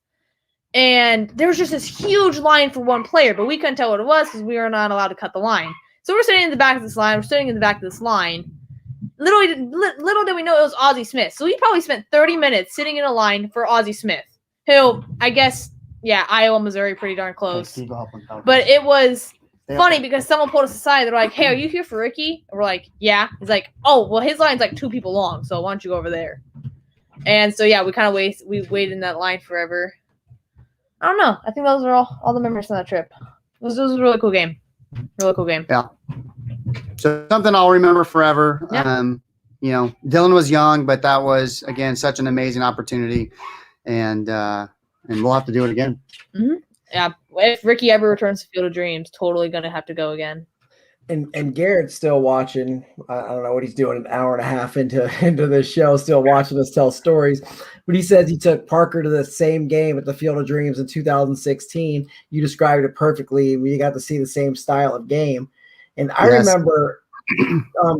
And there was just this huge line for one player, but we couldn't tell what it was because we were not allowed to cut the line. So we're sitting in the back of this line. We're sitting in the back of this line. Little did we know it was Ozzie Smith. So we probably spent 30 minutes sitting in a line for Ozzie Smith, who I guess, yeah, Iowa, Missouri, pretty darn close. But it was funny because someone pulled us aside. They're like, hey, are you here for Ricky? And we're like, yeah. He's like, oh, well, his line's like 2 people long, so why don't you go over there? And so, yeah, we kind of waited in that line forever. I don't know. I think those are all the memories from that trip. It was a really cool game. Really cool game. Yeah. So something I'll remember forever. Yeah. Dylan was young, but that was, again, such an amazing opportunity. And we'll have to do it again. Mm-hmm. Yeah. If Ricky ever returns to Field of Dreams, totally going to have to go again. And Garrett's still watching. I don't know what he's doing an hour and a half into the show, still watching us tell stories. But he says he took Parker to the same game at the Field of Dreams in 2016. You described it perfectly. We got to see the same style of game. And I remember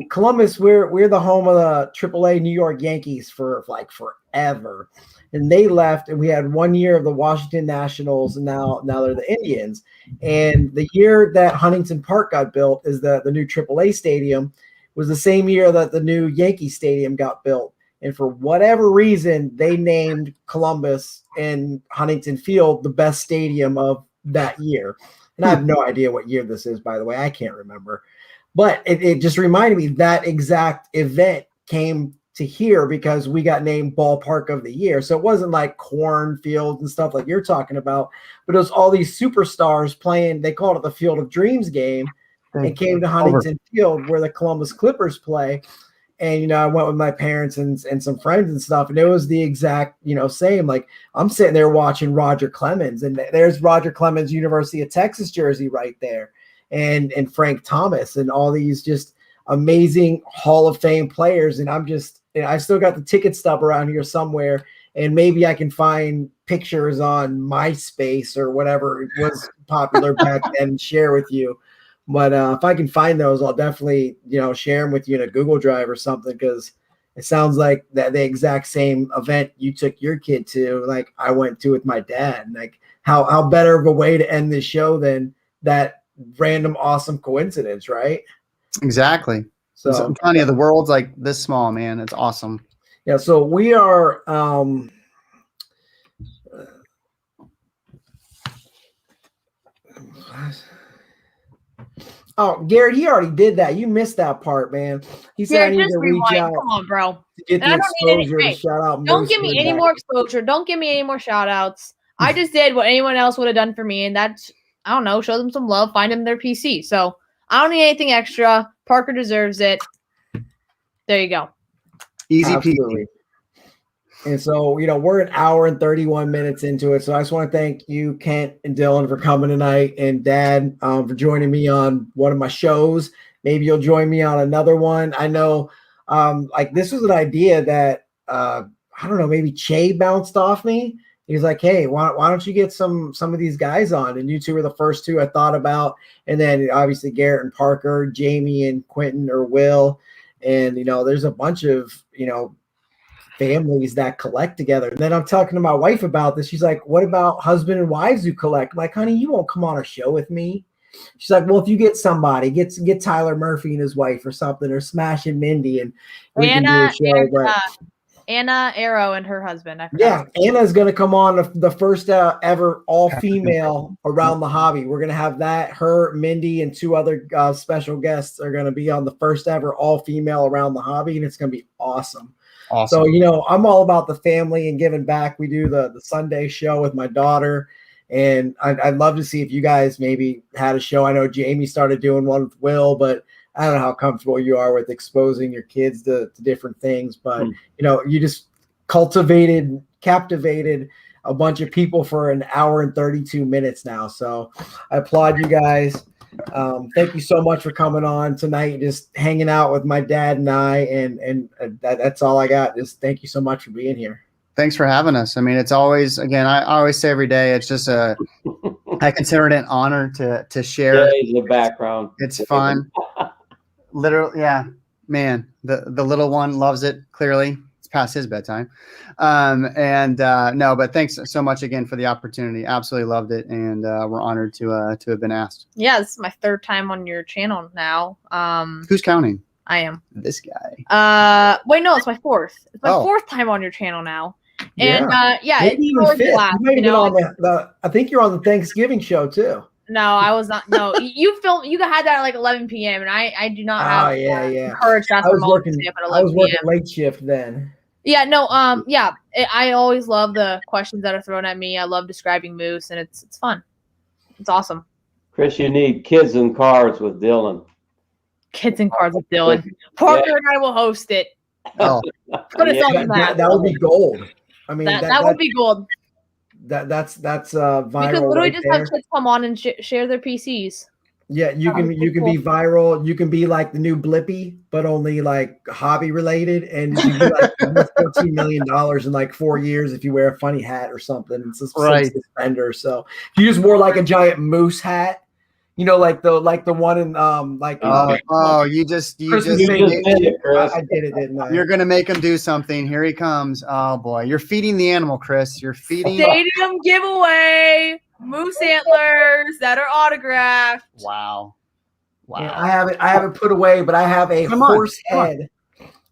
Columbus, we're the home of the AAA New York Yankees for like forever. And they left, and we had 1 year of the Washington Nationals, and now they're the Indians. And the year that Huntington Park got built is the new AAA stadium was the same year that the new Yankee Stadium got built. And for whatever reason, they named Columbus and Huntington Field the best stadium of that year. And I have no idea what year this is, by the way. I can't remember. But it just reminded me that exact event came to here because we got named Ballpark of the Year. So it wasn't like cornfields and stuff like you're talking about, but it was all these superstars playing. They called it the Field of Dreams game and came to Huntington Field where the Columbus Clippers play. And I went with my parents and some friends and stuff, and it was the exact same. Like I'm sitting there watching Roger Clemens, and there's Roger Clemens University of Texas jersey right there, and Frank Thomas, and all these just amazing Hall of Fame players. And I still got the ticket stub around here somewhere, and maybe I can find pictures on MySpace or whatever was popular back then and share with you. But if I can find those, I'll definitely, share them with you in a Google Drive or something, because it sounds like that the exact same event you took your kid to, like I went to with my dad. Like how better of a way to end this show than that random awesome coincidence, right? Exactly. So I'm telling you, the world's like this small, man. It's awesome. Yeah. So we are. Oh, Garrett, he already did that. You missed that part, man. He said I need to reach out. Come on, bro. To get the exposure to shout out. Don't give me any more exposure. Don't give me any more shout outs. I just did what anyone else would have done for me, and that's, I don't know, show them some love, find them their PC. So I don't need anything extra. Parker deserves it. There you go. Easy peasy. And so, we're an hour and 31 minutes into it. So I just want to thank you, Kent and Dylan, for coming tonight, and Dad for joining me on one of my shows. Maybe you'll join me on another one. I know, this was an idea that, I don't know, maybe Che bounced off me. He's like, hey, why don't you get some of these guys on? And you two were the first two I thought about. And then obviously Garrett and Parker, Jamie and Quentin or Will. And, there's a bunch of, families that collect together. And then I'm talking to my wife about this. She's like, what about husband and wives who collect? I'm like, honey, you won't come on a show with me. She's like, well, if you get somebody, get Tyler Murphy and his wife or something, or Smash and Mindy, and we can do a show. Anna Arrow and her husband. Yeah, Anna's going to come on the first ever all-female Around the Hobby. We're going to have that. Her, Mindy, and two other special guests are going to be on the first ever all-female Around the Hobby, and it's going to be awesome. Awesome. So, I'm all about the family and giving back. We do the Sunday show with my daughter, and I'd love to see if you guys maybe had a show. I know Jamie started doing one with Will, but I don't know how comfortable you are with exposing your kids to different things. But, you just captivated a bunch of people for an hour and 32 minutes now. So I applaud you guys. Thank you so much for coming on tonight, just hanging out with my dad and I, and that's all I got. Just thank you so much for being here. Thanks for having us. I mean, it's always, again, I always say every day, it's just I consider it an honor to share. The background. It's fun. Literally, yeah, man, the little one loves it. Clearly, it's past his bedtime. No, but thanks so much again for the opportunity. Absolutely loved it, and we're honored to have been asked. Yeah, this is my third time on your channel now. Who's counting? I am. This guy. Wait, no, it's my fourth. It's my fourth time on your channel now. And maybe even fifth. I think you're on the Thanksgiving show too. No, I was not. No, you had that at like 11 p.m. and I do not have courage. I was working late shift then. Yeah, no, I always love the questions that are thrown at me. I love describing moose, and it's fun. It's awesome. Chris, you need Kids and Cards with Dylan. Kids and Cards with Dylan. Parker and I will host it. Oh, put us on that. That would be gold. I mean, that would be gold. That's viral. Because literally just have kids come on and share their PCs. Yeah, you can be viral. You can be like the new Blippi, but only like hobby related, and you can be like $14 million in like 4 years if you wear a funny hat or something. It's a suspender. So if you just wore like a giant moose hat, like the one in you just I did it, didn't I? You're gonna make him do something. Here he comes. Oh boy, you're feeding the animal, Chris. You're feeding. Stadium giveaway. Moose antlers that are autographed. Wow. Yeah, I haven't put away, but I have a horse head.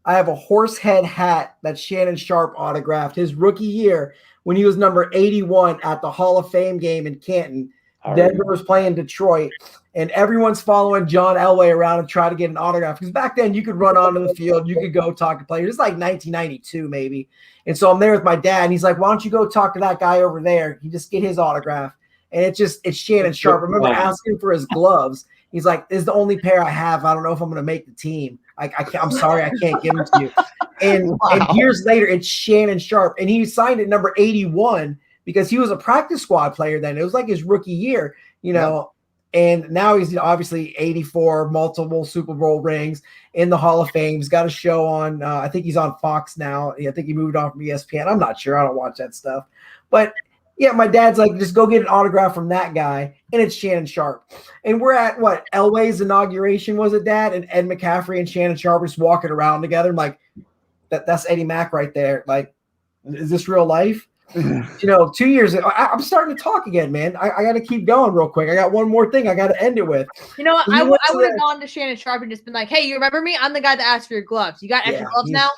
I have a horse head hat that Shannon Sharp autographed his rookie year when he was number 81 at the Hall of Fame game in Canton. Denver was playing Detroit, and everyone's following John Elway around and try to get an autograph. Because back then you could run onto the field, you could go talk to players. It's like 1992 maybe. And so I'm there with my dad, and he's like, why don't you go talk to that guy over there? You just get his autograph. And it's Shannon Sharp. I remember asking for his gloves, He's like, "This is the only pair I have. I don't know if I'm going to make the team. I'm sorry, I can't give them to you." And years later, it's Shannon Sharpe, and he signed at number 81 because he was a practice squad player then. It was like his rookie year, you know. And now he's obviously 84, multiple Super Bowl rings, in the Hall of Fame. He's got a show on, I think he's on Fox now. I think he moved on from ESPN. I'm not sure. I don't watch that stuff. But yeah, my dad's like, just go get an autograph from that guy. And it's Shannon Sharpe. And we're at what? Elway's inauguration, was it, Dad? And Ed McCaffrey and Shannon Sharpe are just walking around together. I'm like, that's Eddie Mack right there. Like, is this real life? 2 years ago, I'm starting to talk again, man. I got to keep going real quick. I got one more thing I got to end it with. You know what? I would have gone to Shannon Sharpe and just been like, "Hey, you remember me? I'm the guy that asked for your gloves. You got extra gloves now?"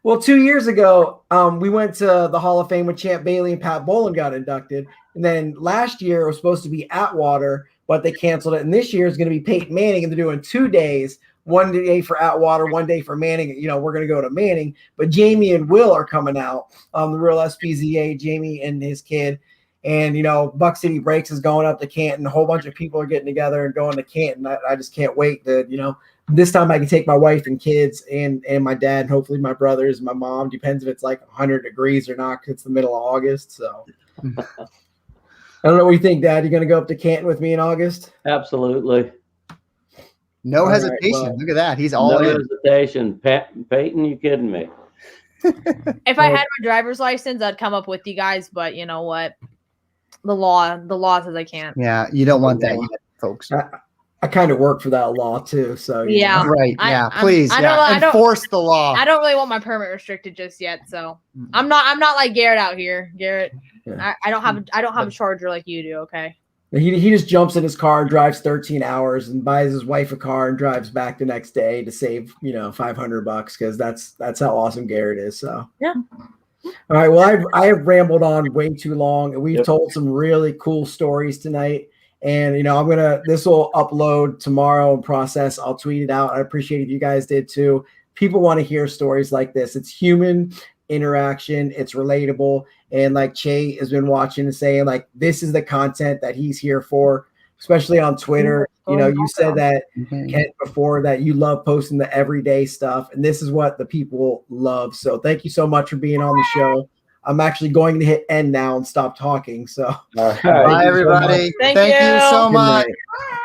Well, 2 years ago, we went to the Hall of Fame when Champ Bailey and Pat Bowlen got inducted. And then last year it was supposed to be Atwater, but they canceled it. And this year is going to be Peyton Manning, and they're doing 2 days. One day for Atwater, one day for Manning. We're going to go to Manning. But Jamie and Will are coming out, the real SPZA, Jamie and his kid. And, Buck City Breaks is going up to Canton. A whole bunch of people are getting together and going to Canton. I just can't wait to, this time I can take my wife and kids and my dad, and hopefully my brothers, my mom. Depends if it's like 100 degrees or not, because it's the middle of August. So I don't know what you think, Dad. You going to go up to Canton with me in August? Absolutely. No hesitation. Look at that. He's all in. No hesitation. Peyton, you kidding me? If I had my driver's license, I'd come up with you guys. But you know what? The law says I can't. Yeah, you don't want that yet, folks. I kind of work for that law too. So yeah, right. Yeah, please. I don't enforce the law. I don't really want my permit restricted just yet. So I'm not like Garrett out here. Garrett, I don't have a charger like you do. Okay. He just jumps in his car and drives 13 hours and buys his wife a car and drives back the next day to save, $500 because that's how awesome Garrett is. So yeah. All right. Well, I have rambled on way too long, and we've told some really cool stories tonight. And this will upload tomorrow and process. I'll tweet it out. I appreciate if you guys did too. People want to hear stories like this. It's human interaction. It's relatable. And like Che has been watching and saying, like, this is the content that he's here for, especially on Twitter. You said that, Kent, before, that you love posting the everyday stuff. And this is what the people love. So thank you so much for being on the show. I'm actually going to hit end now and stop talking. So bye, everybody. Thank you so much. Good night.